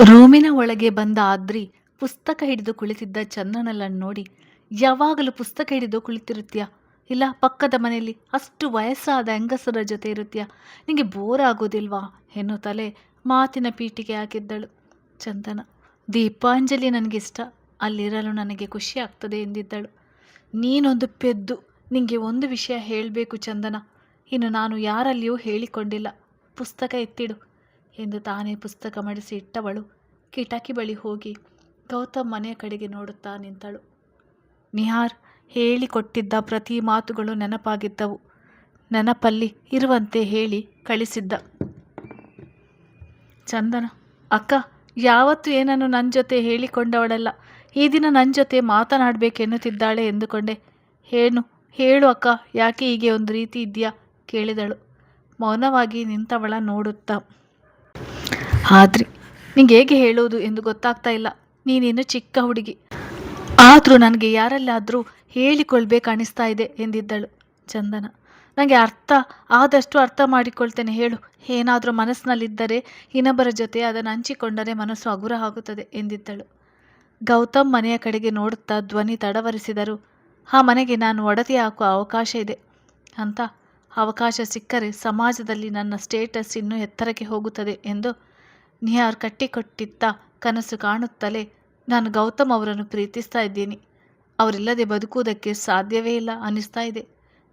ರೂಮಿನ ಒಳಗೆ ಬಂದ ಆದ್ರಿ ಪುಸ್ತಕ ಹಿಡಿದು ಕುಳಿತಿದ್ದ ಚಂದನಲನ್ನು ನೋಡಿ, ಯಾವಾಗಲೂ ಪುಸ್ತಕ ಹಿಡಿದು ಕುಳಿತಿರುತ್ತೀಯಾ? ಇಲ್ಲ ಪಕ್ಕದ ಮನೆಯಲ್ಲಿ ಅಷ್ಟು ವಯಸ್ಸಾದ ಹೆಂಗಸರ ಜೊತೆ ಇರುತ್ತೀಯಾ? ನಿಂಗೆ ಬೋರ್ ಆಗೋದಿಲ್ವಾ ಎನ್ನುತ್ತಲೇ ಮಾತಿನ ಪೀಠಿಗೆ ಹಾಕಿದ್ದಳು ಚಂದನ. ದೀಪಾಂಜಲಿ ನನಗಿಷ್ಟ, ಅಲ್ಲಿರಲು ನನಗೆ ಖುಷಿ ಆಗ್ತದೆ ಎಂದಿದ್ದಳು. ನೀನೊಂದು ಪೆದ್ದು, ನಿಂಗೆ ಒಂದು ವಿಷಯ ಹೇಳಬೇಕು ಚಂದನ. ಇನ್ನು ನಾನು ಯಾರಲ್ಲಿಯೂ ಹೇಳಿಕೊಂಡಿಲ್ಲ. ಪುಸ್ತಕ ಎತ್ತಿಡು ಎಂದು ತಾನೇ ಪುಸ್ತಕ ಮಡಿಸಿ ಇಟ್ಟವಳು ಕಿಟಕಿ ಬಳಿ ಹೋಗಿ ಗೌತಮ್ ಮನೆಯ ಕಡೆಗೆ ನೋಡುತ್ತಾ ನಿಂತಳು. ನಿಹಾರ್ ಹೇಳಿಕೊಟ್ಟಿದ್ದ ಪ್ರತಿ ಮಾತುಗಳು ನೆನಪಾಗಿದ್ದವು. ನೆನಪಲ್ಲಿ ಇರುವಂತೆ ಹೇಳಿ ಕಳಿಸಿದ್ದ. ಚಂದನ ಅಕ್ಕ ಯಾವತ್ತೂ ಏನನ್ನು ನನ್ನ ಜೊತೆ ಹೇಳಿಕೊಂಡವಳಲ್ಲ. ಈ ದಿನ ನನ್ನ ಜೊತೆ ಮಾತನಾಡಬೇಕೆನ್ನುತ್ತಿದ್ದಾಳೆ ಎಂದುಕೊಂಡೆ. ಹೇಳು ಅಕ್ಕ, ಯಾಕೆ ಹೀಗೆ ಒಂದು ರೀತಿ ಇದೆಯಾ ಕೇಳಿದಳು ಮೌನವಾಗಿ ನಿಂತವಳ ನೋಡುತ್ತಾ. ಆದ್ರಿ ನಿಂಗೆ ಹೇಗೆ ಹೇಳುವುದು ಎಂದು ಗೊತ್ತಾಗ್ತಾ ಇಲ್ಲ. ನೀನಿನ್ನು ಚಿಕ್ಕ ಹುಡುಗಿ, ಆದರೂ ನನಗೆ ಯಾರಲ್ಲಾದರೂ ಹೇಳಿಕೊಳ್ಬೇಕು ಅನಿಸ್ತಾ ಇದೆ ಎಂದಿದ್ದಳು ಚಂದನ. ನನಗೆ ಆದಷ್ಟು ಅರ್ಥ ಮಾಡಿಕೊಳ್ತೇನೆ, ಹೇಳು. ಏನಾದರೂ ಮನಸ್ಸಿನಲ್ಲಿದ್ದರೆ ಇನ್ನೊಬ್ಬರ ಜೊತೆ ಅದನ್ನು ಹಂಚಿಕೊಂಡರೆ ಮನಸ್ಸು ಹಗುರ ಆಗುತ್ತದೆ ಎಂದಿದ್ದಳು. ಗೌತಮ್ ಮನೆಯ ಕಡೆಗೆ ನೋಡುತ್ತಾ ಧ್ವನಿ ತಡವರಿಸಿದರು. ಆ ಮನೆಗೆ ನಾನು ಒಡತಿ ಹಾಕುವ ಅವಕಾಶ ಇದೆ ಅಂತ. ಅವಕಾಶ ಸಿಕ್ಕರೆ ಸಮಾಜದಲ್ಲಿ ನನ್ನ ಸ್ಟೇಟಸ್ ಇನ್ನೂ ಎತ್ತರಕ್ಕೆ ಹೋಗುತ್ತದೆ ಎಂದು ನಿಹಾರ್ ಕಟ್ಟಿಕೊಟ್ಟಿದ್ದ ಕನಸು ಕಾಣುತ್ತಲೇ ನಾನು ಗೌತಮ್ ಅವರನ್ನು ಪ್ರೀತಿಸ್ತಾ ಇದ್ದೀನಿ. ಅವರಿಲ್ಲದೆ ಬದುಕುವುದಕ್ಕೆ ಸಾಧ್ಯವೇ ಇಲ್ಲ ಅನ್ನಿಸ್ತಾ ಇದೆ.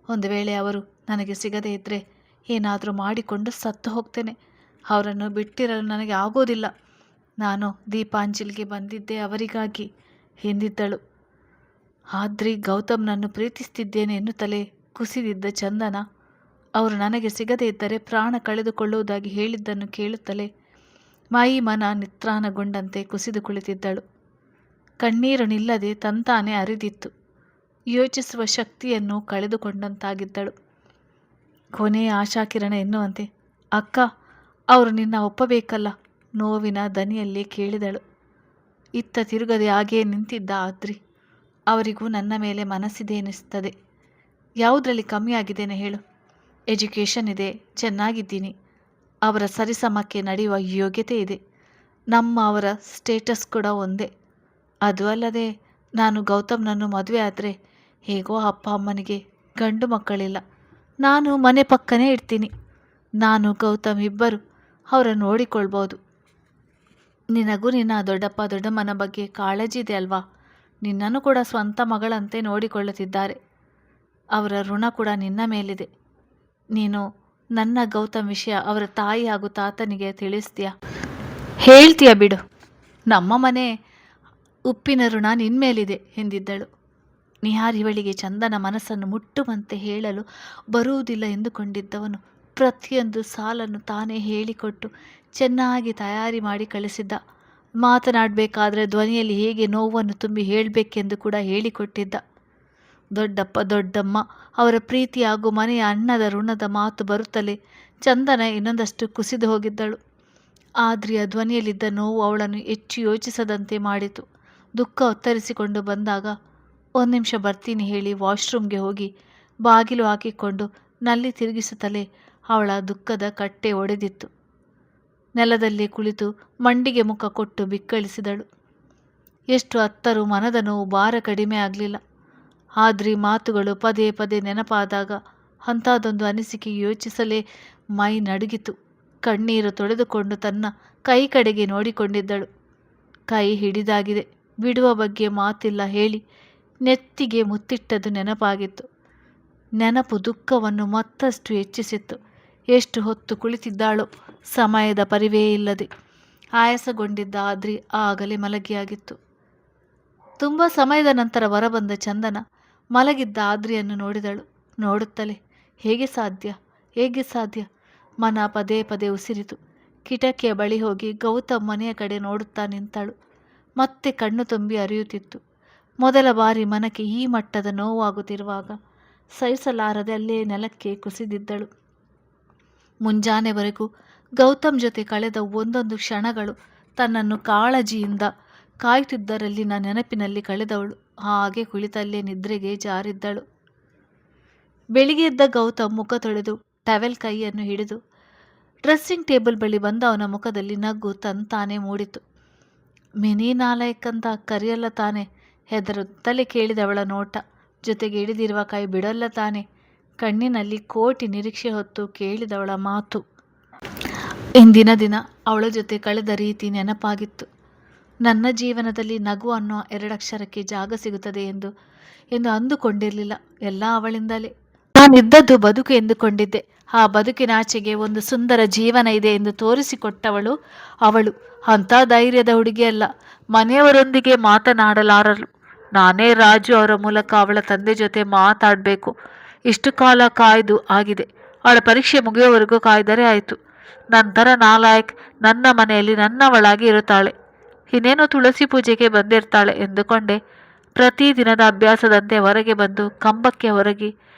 ಒಂದು ವೇಳೆ ಅವರು ನನಗೆ ಸಿಗದೇ ಇದ್ದರೆ ಏನಾದರೂ ಮಾಡಿಕೊಂಡು ಸತ್ತು ಹೋಗ್ತೇನೆ. ಅವರನ್ನು ಬಿಟ್ಟಿರಲು ನನಗೆ ಆಗೋದಿಲ್ಲ. ನಾನು ದೀಪಾಂಜಲಿಗೆ ಬಂದಿದ್ದೆ ಅವರಿಗಾಗಿ ಎಂದಿದ್ದಳು. ಆದ್ರಿ ಗೌತಮ್ನನ್ನು ಪ್ರೀತಿಸ್ತಿದ್ದೇನೆ ಎನ್ನುತ್ತಲೇ ಕುಸಿದಿದ್ದ ಚಂದನ ಅವರು ನನಗೆ ಸಿಗದೇ ಇದ್ದರೆ ಪ್ರಾಣ ಕಳೆದುಕೊಳ್ಳುವುದಾಗಿ ಹೇಳಿದ್ದನ್ನು ಕೇಳುತ್ತಲೇ ಮೈ ಮನ ನಿತ್ರಾಣಗೊಂಡಂತೆ ಕುಸಿದು ಕುಳಿತಿದ್ದಳು. ಕಣ್ಣೀರು ನಿಲ್ಲದೆ ತಂತಾನೆ ಹರಿದಿತ್ತು. ಯೋಚಿಸುವ ಶಕ್ತಿಯನ್ನು ಕಳೆದುಕೊಂಡಂತಾಗಿದ್ದಳು. ಕೊನೆಯ ಆಶಾಕಿರಣ ಎನ್ನುವಂತೆ, ಅಕ್ಕ ಅವರು ನಿನ್ನ ಒಪ್ಪಬೇಕಲ್ಲ ನೋವಿನ ದನಿಯಲ್ಲಿ ಕೇಳಿದಳು. ಇತ್ತ ತಿರುಗದೆ ಹಾಗೇ ನಿಂತಿದ್ದ ಆದ್ರಿ. ಅವರಿಗೂ ನನ್ನ ಮೇಲೆ ಮನಸ್ಸಿದೆ ಎನಿಸ್ತದೆ. ಯಾವುದರಲ್ಲಿ ಕಮ್ಮಿ ಆಗಿದ್ದೇನೆ ಹೇಳು? ಎಜುಕೇಷನ್ ಇದೆ, ಚೆನ್ನಾಗಿದ್ದೀನಿ, ಅವರ ಸರಿಸಮಕ್ಕೆ ನಡೆಯುವ ಯೋಗ್ಯತೆ ಇದೆ, ಅವರ ಸ್ಟೇಟಸ್ ಕೂಡ ಒಂದೇ. ಅದು ಅಲ್ಲದೆ ನಾನು ಗೌತಮ್ನನ್ನು ಮದುವೆ ಆದರೆ ಹೇಗೋ ಅಪ್ಪ ಅಮ್ಮನಿಗೆ ಗಂಡು ಮಕ್ಕಳಿಲ್ಲ, ನಾನು ಮನೆ ಪಕ್ಕನೇ ಇರ್ತೀನಿ. ನಾನು ಗೌತಮ್ ಇಬ್ಬರು ಅವರನ್ನು ನೋಡಿಕೊಳ್ಬೋದು. ನಿನಗೂ ನಿನ್ನ ದೊಡ್ಡಪ್ಪ ದೊಡ್ಡಮ್ಮನ ಬಗ್ಗೆ ಕಾಳಜಿ ಇದೆ ಅಲ್ವಾ? ನಿನ್ನನ್ನು ಕೂಡ ಸ್ವಂತ ಮಗಳಂತೆ ನೋಡಿಕೊಳ್ಳುತ್ತಿದ್ದಾರೆ. ಅವರ ಋಣ ಕೂಡ ನಿನ್ನ ಮೇಲಿದೆ. ನೀನು ನನ್ನ ಗೌತಮ್ ವಿಷಯ ಅವರ ತಾಯಿ ಹಾಗೂ ತಾತನಿಗೆ ತಿಳಿಸ್ತೀಯಾ? ಹೇಳ್ತೀಯ ಬಿಡು, ನಮ್ಮ ಮನೆ ಉಪ್ಪಿನ ಋಣ ನಿನ್ಮೇಲಿದೆ ಎಂದಿದ್ದಳು. ನಿಹಾರ್ ಇವಳಿಗೆ ಚಂದನ ಮನಸ್ಸನ್ನು ಮುಟ್ಟುವಂತೆ ಹೇಳಲು ಬರುವುದಿಲ್ಲ ಎಂದುಕೊಂಡಿದ್ದವನು ಪ್ರತಿಯೊಂದು ಸಾಲನ್ನು ತಾನೇ ಹೇಳಿಕೊಟ್ಟು ಚೆನ್ನಾಗಿ ತಯಾರಿ ಮಾಡಿ ಕಳಿಸಿದ್ದ. ಮಾತನಾಡಬೇಕಾದ್ರೆ ಧ್ವನಿಯಲ್ಲಿ ಹೇಗೆ ನೋವನ್ನು ತುಂಬಿ ಹೇಳಬೇಕೆಂದು ಕೂಡ ಹೇಳಿಕೊಟ್ಟಿದ್ದ. ದೊಡ್ಡಪ್ಪ ದೊಡ್ಡಮ್ಮ ಅವರ ಪ್ರೀತಿ ಹಾಗೂ ಮನೆಯ ಅನ್ನದ ಋಣದ ಮಾತು ಬರುತ್ತಲೇ ಚಂದನ ಇನ್ನೊಂದಷ್ಟು ಕುಸಿದು ಹೋಗಿದ್ದಳು. ಆದ್ರಿಯ ಧ್ವನಿಯಲ್ಲಿದ್ದ ನೋವು ಅವಳನ್ನು ಹೆಚ್ಚು ಯೋಚಿಸದಂತೆ ಮಾಡಿತು. ದುಃಖ ಒತ್ತರಿಸಿಕೊಂಡು ಬಂದಾಗ, ಒಂದು ನಿಮಿಷ ಬರ್ತೀನಿ ಹೇಳಿ ವಾಶ್ರೂಮ್ಗೆ ಹೋಗಿ ಬಾಗಿಲು ಹಾಕಿಕೊಂಡು ನಲ್ಲಿ ತಿರುಗಿಸುತ್ತಲೇ ಅವಳ ದುಃಖದ ಕಟ್ಟೆ ಒಡೆದಿತ್ತು. ನೆಲದಲ್ಲೇ ಕುಳಿತು ಮಂಡಿಗೆ ಮುಖ ಕೊಟ್ಟು ಬಿಕ್ಕಳಿಸಿದಳು. ಎಷ್ಟು ಹತ್ತರೂ ಮನದ ನೋವು ಭಾರ ಕಡಿಮೆ ಆಗಲಿಲ್ಲ. ಆದ್ರಿ ಮಾತುಗಳು ಪದೇ ಪದೇ ನೆನಪಾದಾಗ ಅಂಥದ್ದೊಂದು ಅನಿಸಿಕೆ ಯೋಚಿಸಲೇ ಮೈ ನಡುಗಿತು. ಕಣ್ಣೀರು ತೊಳೆದುಕೊಂಡು ತನ್ನ ಕೈ ಕಡೆಗೆ ನೋಡಿಕೊಂಡಿದ್ದಳು. ಕೈ ಹಿಡಿದಾಗಿದೆ, ಬಿಡುವ ಬಗ್ಗೆ ಮಾತಿಲ್ಲ ಹೇಳಿ ನೆತ್ತಿಗೆ ಮುತ್ತಿಟ್ಟದ್ದು ನೆನಪಾಗಿತ್ತು. ನೆನಪು ದುಃಖವನ್ನು ಮತ್ತಷ್ಟು ಹೆಚ್ಚಿಸಿತ್ತು. ಎಷ್ಟು ಹೊತ್ತು ಕುಳಿತಿದ್ದಾಳೋ ಸಮಯದ ಪರಿವೇ ಇಲ್ಲದೆ. ಆಯಾಸಗೊಂಡಿದ್ದ ಆದ್ರಿ ಆಗಲೇ ಮಲಗಿಯಾಗಿತ್ತು. ತುಂಬ ಸಮಯದ ನಂತರ ಹೊರಬಂದ ಚಂದನ ಮಲಗಿದ್ದ ಆದ್ರಿಯನ್ನು ನೋಡಿದಳು. ನೋಡುತ್ತಲೇ ಹೇಗೆ ಸಾಧ್ಯ ಮನ ಪದೇ ಪದೇ ಉಸಿರಿತು. ಕಿಟಕಿಯ ಬಳಿ ಹೋಗಿ ಗೌತಮ್ ಮನೆಯ ಕಡೆ ನೋಡುತ್ತಾ ನಿಂತಳು. ಮತ್ತೆ ಕಣ್ಣು ತುಂಬಿ ಹರಿಯುತ್ತಿತ್ತು. ಮೊದಲ ಬಾರಿ ಮನಕ್ಕೆ ಈ ಮಟ್ಟದ ನೋವಾಗುತ್ತಿರುವಾಗ ಸಹಿಸಲಾರದೆ ಅಲ್ಲೇ ನೆಲಕ್ಕೆ ಕುಸಿದಿದ್ದಳು. ಮುಂಜಾನೆವರೆಗೂ ಗೌತಮ್ ಜೊತೆ ಕಳೆದ ಒಂದೊಂದು ಕ್ಷಣಗಳು ತನ್ನನ್ನು ಕಾಳಜಿಯಿಂದ ಕಾಯುತ್ತಿದ್ದರಲ್ಲಿನ ನೆನಪಿನಲ್ಲಿ ಕಳೆದವಳು ಹಾಗೆ ಕುಳಿತಲ್ಲೇ ನಿದ್ರೆಗೆ ಜಾರಿದ್ದಳು. ಬೆಳಿಗ್ಗೆ ಎದ್ದ ಗೌತಮ್ ಮುಖ ತೊಳೆದು ಟವೆಲ್ ಕೈಯನ್ನು ಹಿಡಿದು ಡ್ರೆಸ್ಸಿಂಗ್ ಟೇಬಲ್ ಬಳಿ ಬಂದ ಅವನ ಮುಖದಲ್ಲಿ ನಗು ತಂತಾನೆ ಮೂಡಿತು. ಮಿನಿ ನಾಲಾಯಕ್ ಅಂತ ಕರೆಯಲ್ಲ ತಾನೆ? ಹೆದರುತ್ತಲೇ ಕೇಳಿದವಳ ನೋಟ. ಜೊತೆಗೆ ಹಿಡಿದಿರುವ ಕೈ ಬಿಡಲ್ಲ ತಾನೆ? ಕಣ್ಣಿನಲ್ಲಿ ಕೋಟಿ ನಿರೀಕ್ಷೆ ಹೊತ್ತು ಕೇಳಿದವಳ ಮಾತು. ಇಂದಿನ ದಿನ ಅವಳ ಜೊತೆ ಕಳೆದ ರೀತಿ ನೆನಪಾಗಿತ್ತು. ನನ್ನ ಜೀವನದಲ್ಲಿ ನಗು ಅನ್ನೋ ಎರಡಕ್ಷರಕ್ಕೆ ಜಾಗ ಸಿಗುತ್ತದೆ ಎಂದು ಅಂದುಕೊಂಡಿರಲಿಲ್ಲ. ಎಲ್ಲ ಅವಳಿಂದಲೇ. ನಾನಿದ್ದದ್ದು ಬದುಕು ಎಂದುಕೊಂಡಿದ್ದೆ. ಆ ಬದುಕಿನಾಚೆಗೆ ಒಂದು ಸುಂದರ ಜೀವನ ಇದೆ ಎಂದು ತೋರಿಸಿಕೊಟ್ಟವಳು ಅವಳು. ಅಂಥ ಧೈರ್ಯದ ಹುಡುಗಿಯಲ್ಲ. ಮನೆಯವರೊಂದಿಗೆ ಮಾತನಾಡಲಾರಳು. ನಾನೇ ರಾಜು ಅವರ ಮೂಲಕ ಅವಳ ತಂದೆ ಜೊತೆ ಮಾತಾಡಬೇಕು. ಇಷ್ಟು ಕಾಲ ಕಾಯ್ದು ಆಗಿದೆ. ಅವಳ ಪರೀಕ್ಷೆ ಮುಗಿಯುವವರೆಗೂ ಕಾಯ್ದರೆ ಆಯಿತು. ನಂತರ ನಾಲಾಯಕ್ ನನ್ನ ಮನೆಯಲ್ಲಿ ನನ್ನವಳಾಗಿ ಇರುತ್ತಾಳೆ. ಇನ್ನೇನು ತುಳಸಿ ಪೂಜೆಗೆ ಬಂದಿರ್ತಾಳೆ ಎಂದುಕೊಂಡೆ. ಪ್ರತಿದಿನದ ಅಭ್ಯಾಸದಂತೆ ಹೊರಗೆ ಬಂದು ಕಂಬಕ್ಕೆ ಹೊರಗಿ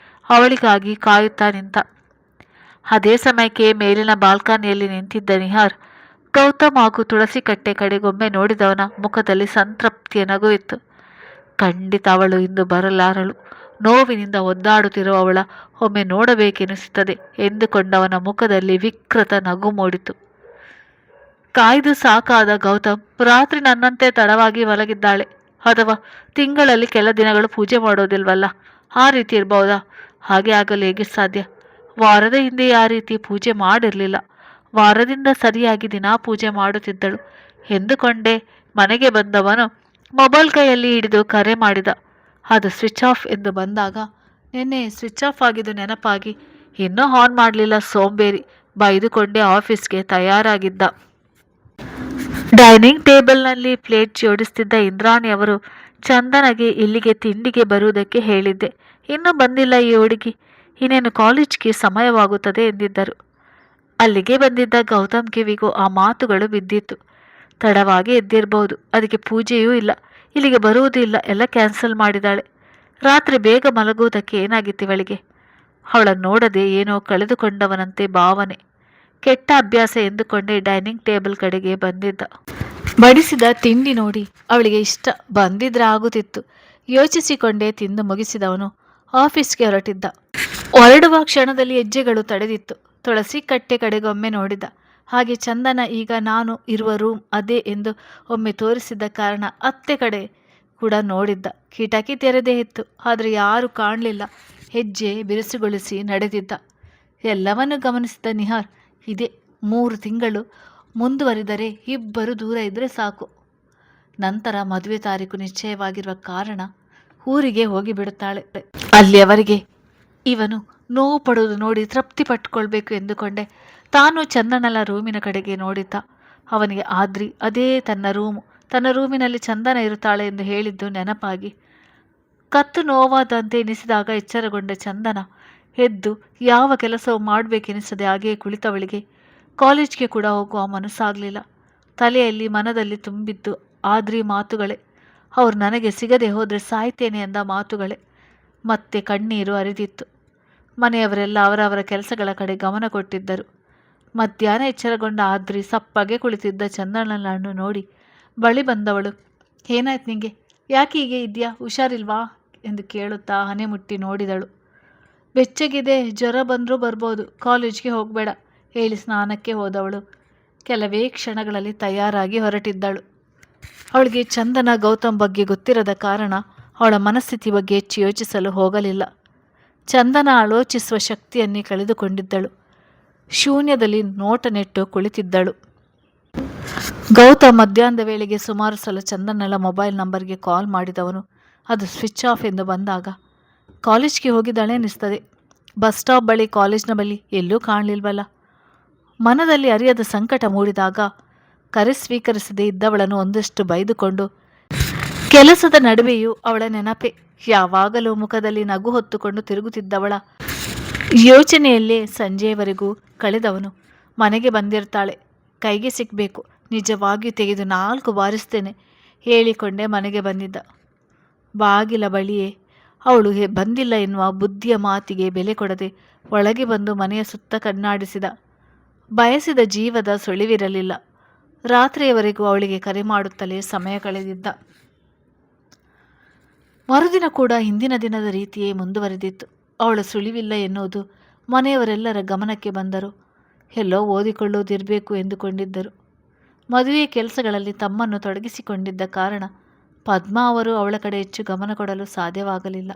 ಅವಳಿಗಾಗಿ ಕಾಯುತ್ತಾ ನಿಂತ. ಅದೇ ಸಮಯಕ್ಕೆ ಮೇಲಿನ ಬಾಲ್ಕನಿಯಲ್ಲಿ ನಿಂತಿದ್ದ ನಿಹಾರ್ ಗೌತಮ್ ಹಾಗೂ ತುಳಸಿ ಕಟ್ಟೆ ಕಡೆಗೊಮ್ಮೆ ನೋಡಿದವನ ಮುಖದಲ್ಲಿ ಸಂತೃಪ್ತಿಯ ನಗು ಇತ್ತು. ಖಂಡಿತ ಅವಳು ಇಂದು ಬರಲಾರಳು. ನೋವಿನಿಂದ ಒದ್ದಾಡುತ್ತಿರುವವಳ ಒಮ್ಮೆ ನೋಡಬೇಕೆನಿಸುತ್ತದೆ ಎಂದುಕೊಂಡವನ ಮುಖದಲ್ಲಿ ವಿಕೃತ ನಗು ಮೂಡಿತು. ಕಾಯ್ದು ಸಾಕಾದ ಗೌತಮ್ ರಾತ್ರಿ ನನ್ನಂತೆ ತಡವಾಗಿ ಮಲಗಿದ್ದಾಳೆ. ಅಥವಾ ತಿಂಗಳಲ್ಲಿ ಕೆಲ ದಿನಗಳು ಪೂಜೆ ಮಾಡೋದಿಲ್ವಲ್ಲ, ಆ ರೀತಿ ಇರಬಹುದಾ? ಹಾಗೆ ಆಗಲು ಹೇಗೆ ಸಾಧ್ಯ? ವಾರದ ಹಿಂದೆ ಆ ರೀತಿ ಪೂಜೆ ಮಾಡಿರಲಿಲ್ಲ. ವಾರದಿಂದ ಸರಿಯಾಗಿ ದಿನಾ ಪೂಜೆ ಮಾಡುತ್ತಿದ್ದಳು ಎಂದುಕೊಂಡೆ. ಮನೆಗೆ ಬಂದವನು ಮೊಬೈಲ್ ಕೈಯಲ್ಲಿ ಹಿಡಿದು ಕರೆ ಮಾಡಿದ. ಅದು ಸ್ವಿಚ್ ಆಫ್ ಎಂದು ಬಂದಾಗ ನಿನ್ನೆ ಸ್ವಿಚ್ ಆಫ್ ಆಗಿದ್ದು ನೆನಪಾಗಿ ಇನ್ನೂ ಆನ್ ಮಾಡಲಿಲ್ಲ ಸೋಂಬೇರಿ ಬೈದುಕೊಂಡೇ ಆಫೀಸ್ಗೆ ತಯಾರಾಗಿದ್ದ. ಡೈನಿಂಗ್ ಟೇಬಲ್ನಲ್ಲಿ ಪ್ಲೇಟ್ ಜೋಡಿಸ್ತಿದ್ದ ಇಂದ್ರಾಣಿ ಅವರು ಚಂದನಗೆ ಇಲ್ಲಿಗೆ ತಿಂಡಿಗೆ ಬರುವುದಕ್ಕೆ ಹೇಳಿದ್ದೆ. ಇನ್ನೂ ಬಂದಿಲ್ಲ ಈ ಹುಡುಗಿ, ಇನ್ನೇನು ಕಾಲೇಜ್ಗೆ ಸಮಯವಾಗುತ್ತದೆ ಎಂದಿದ್ದರು. ಅಲ್ಲಿಗೆ ಬಂದಿದ್ದ ಗೌತಮ್ ಕಿವಿಗೂ ಆ ಮಾತುಗಳು ಬಿದ್ದಿತ್ತು. ತಡವಾಗಿ ಎದ್ದಿರಬಹುದು, ಅದಕ್ಕೆ ಪೂಜೆಯೂ ಇಲ್ಲ, ಇಲ್ಲಿಗೆ ಬರುವುದೂ ಇಲ್ಲ, ಎಲ್ಲ ಕ್ಯಾನ್ಸಲ್ ಮಾಡಿದಾಳೆ. ರಾತ್ರಿ ಬೇಗ ಮಲಗುವುದಕ್ಕೆ ಏನಾಗಿತ್ತು ಇವಳಿಗೆ? ಅವಳನ್ನು ನೋಡದೆ ಏನೋ ಕಳೆದುಕೊಂಡವನಂತೆ ಭಾವನೆ. ಕೆಟ್ಟ ಅಭ್ಯಾಸ ಎಂದುಕೊಂಡೇ ಡೈನಿಂಗ್ ಟೇಬಲ್ ಕಡೆಗೆ ಬಂದಿದ್ದ. ಬಡಿಸಿದ ತಿಂಡಿ ನೋಡಿ ಅವಳಿಗೆ ಇಷ್ಟ ಬಂದಿದ್ರೆ ಆಗುತ್ತಿತ್ತು. ಯೋಚಿಸಿಕೊಂಡೇ ತಿಂದು ಮುಗಿಸಿದವನು ಆಫೀಸ್ಗೆ ಹೊರಟಿದ್ದ. ಹೊರಡುವ ಕ್ಷಣದಲ್ಲಿ ಹೆಜ್ಜೆಗಳು ತಡೆದಿತ್ತು. ತುಳಸಿ ಕಟ್ಟೆ ಕಡೆಗೊಮ್ಮೆ ನೋಡಿದ. ಹಾಗೆ ಚಂದನ ಈಗ ನಾನು ಇರುವ ರೂಮ್ ಅದೇ ಎಂದು ಒಮ್ಮೆ ತೋರಿಸಿದ್ದ ಕಾರಣ ಅತ್ತೆ ಕಡೆ ಕೂಡ ನೋಡಿದ್ದ. ಕಿಟಕಿ ತೆರೆದೇ ಇತ್ತು, ಆದರೆ ಯಾರೂ ಕಾಣಲಿಲ್ಲ. ಹೆಜ್ಜೆ ಬಿರುಸುಗೊಳಿಸಿ ನಡೆದಿದ್ದ. ಎಲ್ಲವನ್ನೂ ಗಮನಿಸಿದ ನಿಹಾರ್, ಇದೇ 3 ತಿಂಗಳು ಮುಂದುವರಿದರೆ ಇಬ್ಬರು ದೂರ ಇದ್ದರೆ ಸಾಕು. ನಂತರ ಮದುವೆ ತಾರೀಕು ನಿಶ್ಚಯವಾಗಿರುವ ಕಾರಣ ಊರಿಗೆ ಹೋಗಿಬಿಡುತ್ತಾಳೆ. ಅಲ್ಲಿಯವರೆಗೆ ಇವನು ನೋವು ಪಡುವುದು ನೋಡಿ ತೃಪ್ತಿ ಪಟ್ಟುಕೊಳ್ಬೇಕು ಎಂದುಕೊಂಡೆ. ತಾನು ಚಂದನಲ ರೂಮಿನ ಕಡೆಗೆ ನೋಡಿದ್ದ. ಅವನಿಗೆ ಆದ್ರಿ ಅದೇ ತನ್ನ ರೂಮಿನಲ್ಲಿ ಚಂದನ ಇರುತ್ತಾಳೆ ಎಂದು ಹೇಳಿದ್ದು ನೆನಪಾಗಿ ಕತ್ತು ನೋವಾದಂತೆ ಎನಿಸಿದಾಗ ಎಚ್ಚರಗೊಂಡ ಚಂದನ ಎದ್ದು ಯಾವ ಕೆಲಸವೂ ಮಾಡಬೇಕೆನಿಸದೆ ಹಾಗೆಯೇ ಕುಳಿತವಳಿಗೆ ಕಾಲೇಜ್ಗೆ ಕೂಡ ಹೋಗುವ ಮನಸ್ಸಾಗಲಿಲ್ಲ. ತಲೆಯಲ್ಲಿ ಮನದಲ್ಲಿ ತುಂಬಿದ್ದು ಆದ್ರಿ ಮಾತುಗಳೇ. ಅವ್ರು ನನಗೆ ಸಿಗದೆ ಹೋದರೆ ಸಾಯ್ತೇನೆ ಎಂದ ಮಾತುಗಳೇ. ಮತ್ತೆ ಕಣ್ಣೀರು ಹರಿದಿತ್ತು. ಮನೆಯವರೆಲ್ಲ ಅವರವರ ಕೆಲಸಗಳ ಕಡೆ ಗಮನ ಕೊಟ್ಟಿದ್ದರು. ಮಧ್ಯಾಹ್ನ ಎಚ್ಚರಗೊಂಡ ಆದ್ರಿ ಸಪ್ಪಗೆ ಕುಳಿತಿದ್ದ ಚಂದನಳನ್ನು ನೋಡಿ ಬಳಿ ಬಂದವಳು, ಏನಾಯ್ತು ನಿಂಗೆ? ಯಾಕೆ ಹೀಗೆ ಇದೆಯಾ? ಹುಷಾರಿಲ್ವಾ ಎಂದು ಕೇಳುತ್ತಾ ಹನೆ ಮುಟ್ಟಿ ನೋಡಿದಳು. ಬೆಚ್ಚಗಿದೆ, ಜ್ವರ ಬಂದರೂ ಬರ್ಬೋದು, ಕಾಲೇಜ್ಗೆ ಹೋಗಬೇಡ ಹೇಳಿ ಸ್ನಾನಕ್ಕೆ ಹೋದವಳು ಕೆಲವೇ ಕ್ಷಣಗಳಲ್ಲಿ ತಯಾರಾಗಿ ಹೊರಟಿದ್ದಳು. ಅವಳಿಗೆ ಚಂದನ ಗೌತಮ್ ಬಗ್ಗೆ ಗೊತ್ತಿರದ ಕಾರಣ ಅವಳ ಮನಸ್ಥಿತಿ ಬಗ್ಗೆ ಹೆಚ್ಚು ಯೋಚಿಸಲು ಹೋಗಲಿಲ್ಲ. ಚಂದನ ಆಲೋಚಿಸುವ ಶಕ್ತಿಯನ್ನೇ ಕಳೆದುಕೊಂಡಿದ್ದಳು. ಶೂನ್ಯದಲ್ಲಿ ನೋಟ ನೆಟ್ಟು ಕುಳಿತಿದ್ದಳು. ಗೌತಮ್ ಮಧ್ಯಾಹ್ನದ ವೇಳೆಗೆ ಸುಮಾರು ಸಲ ಚಂದನಳ ಮೊಬೈಲ್ ನಂಬರ್ಗೆ ಕಾಲ್ ಮಾಡಿದವನು ಅದು ಸ್ವಿಚ್ ಆಫ್ ಎಂದು ಬಂದಾಗ ಕಾಲೇಜ್ಗೆ ಹೋಗಿದ್ದಾಳೆ ಅನ್ನಿಸ್ತದೆ. ಬಸ್ ಸ್ಟಾಪ್ ಬಳಿ, ಕಾಲೇಜ್ನ ಬಳಿ ಎಲ್ಲೂ ಕಾಣಲಿಲ್ವಲ್ಲ. ಮನದಲ್ಲಿ ಅರಿಯದ ಸಂಕಟ ಮೂಡಿದಾಗ ಕರೆ ಸ್ವೀಕರಿಸದೇ ಇದ್ದವಳನ್ನು ಒಂದಷ್ಟು ಬೈದುಕೊಂಡು ಕೆಲಸದ ನಡುವೆಯೂ ಅವಳ ನೆನಪೆ. ಯಾವಾಗಲೂ ಮುಖದಲ್ಲಿ ನಗು ಹೊತ್ತುಕೊಂಡು ತಿರುಗುತ್ತಿದ್ದವಳ ಯೋಚನೆಯಲ್ಲೇ ಸಂಜೆಯವರೆಗೂ ಕಳೆದವನು ಮನೆಗೆ ಬಂದಿರ್ತಾಳೆ, ಕೈಗೆ ಸಿಕ್ಕಬೇಕು, ನಿಜವಾಗಿಯೂ ತೆಗೆದು 4 ಬಾರಿಸ್ತೇನೆ ಹೇಳಿಕೊಂಡೇ ಮನೆಗೆ ಬಂದಿದ್ದ. ಬಾಗಿಲ ಬಳಿಯೇ ಅವಳು ಬಂದಿಲ್ಲ ಎನ್ನುವ ಬುದ್ಧಿಯ ಮಾತಿಗೆ ಬೆಲೆ ಕೊಡದೆ ಒಳಗೆ ಬಂದು ಮನೆಯ ಸುತ್ತ ಕಣ್ಣಾಡಿಸಿದ. ಬಯಸಿದ ಜೀವದ ಸುಳಿವಿರಲಿಲ್ಲ. ರಾತ್ರಿಯವರೆಗೂ ಅವಳಿಗೆ ಕರೆ ಮಾಡುತ್ತಲೇ ಸಮಯ ಕಳೆದಿದ್ದ. ಮರುದಿನ ಕೂಡ ಹಿಂದಿನ ದಿನದ ರೀತಿಯೇ ಮುಂದುವರೆದಿತ್ತು. ಅವಳ ಸುಳಿವಿಲ್ಲ ಎನ್ನುವುದು ಮನೆಯವರೆಲ್ಲರ ಗಮನಕ್ಕೆ ಬಂದರು. ಎಲ್ಲೋ ಓದಿಕೊಳ್ಳುವುದಿರಬೇಕು ಎಂದುಕೊಂಡಿದ್ದರು. ಮದುವೆ ಕೆಲಸಗಳಲ್ಲಿ ತಮ್ಮನ್ನು ತೊಡಗಿಸಿಕೊಂಡಿದ್ದ ಕಾರಣ ಪದ್ಮಾ ಅವರು ಅವಳ ಕಡೆ ಹೆಚ್ಚು ಗಮನ ಕೊಡಲು ಸಾಧ್ಯವಾಗಲಿಲ್ಲ.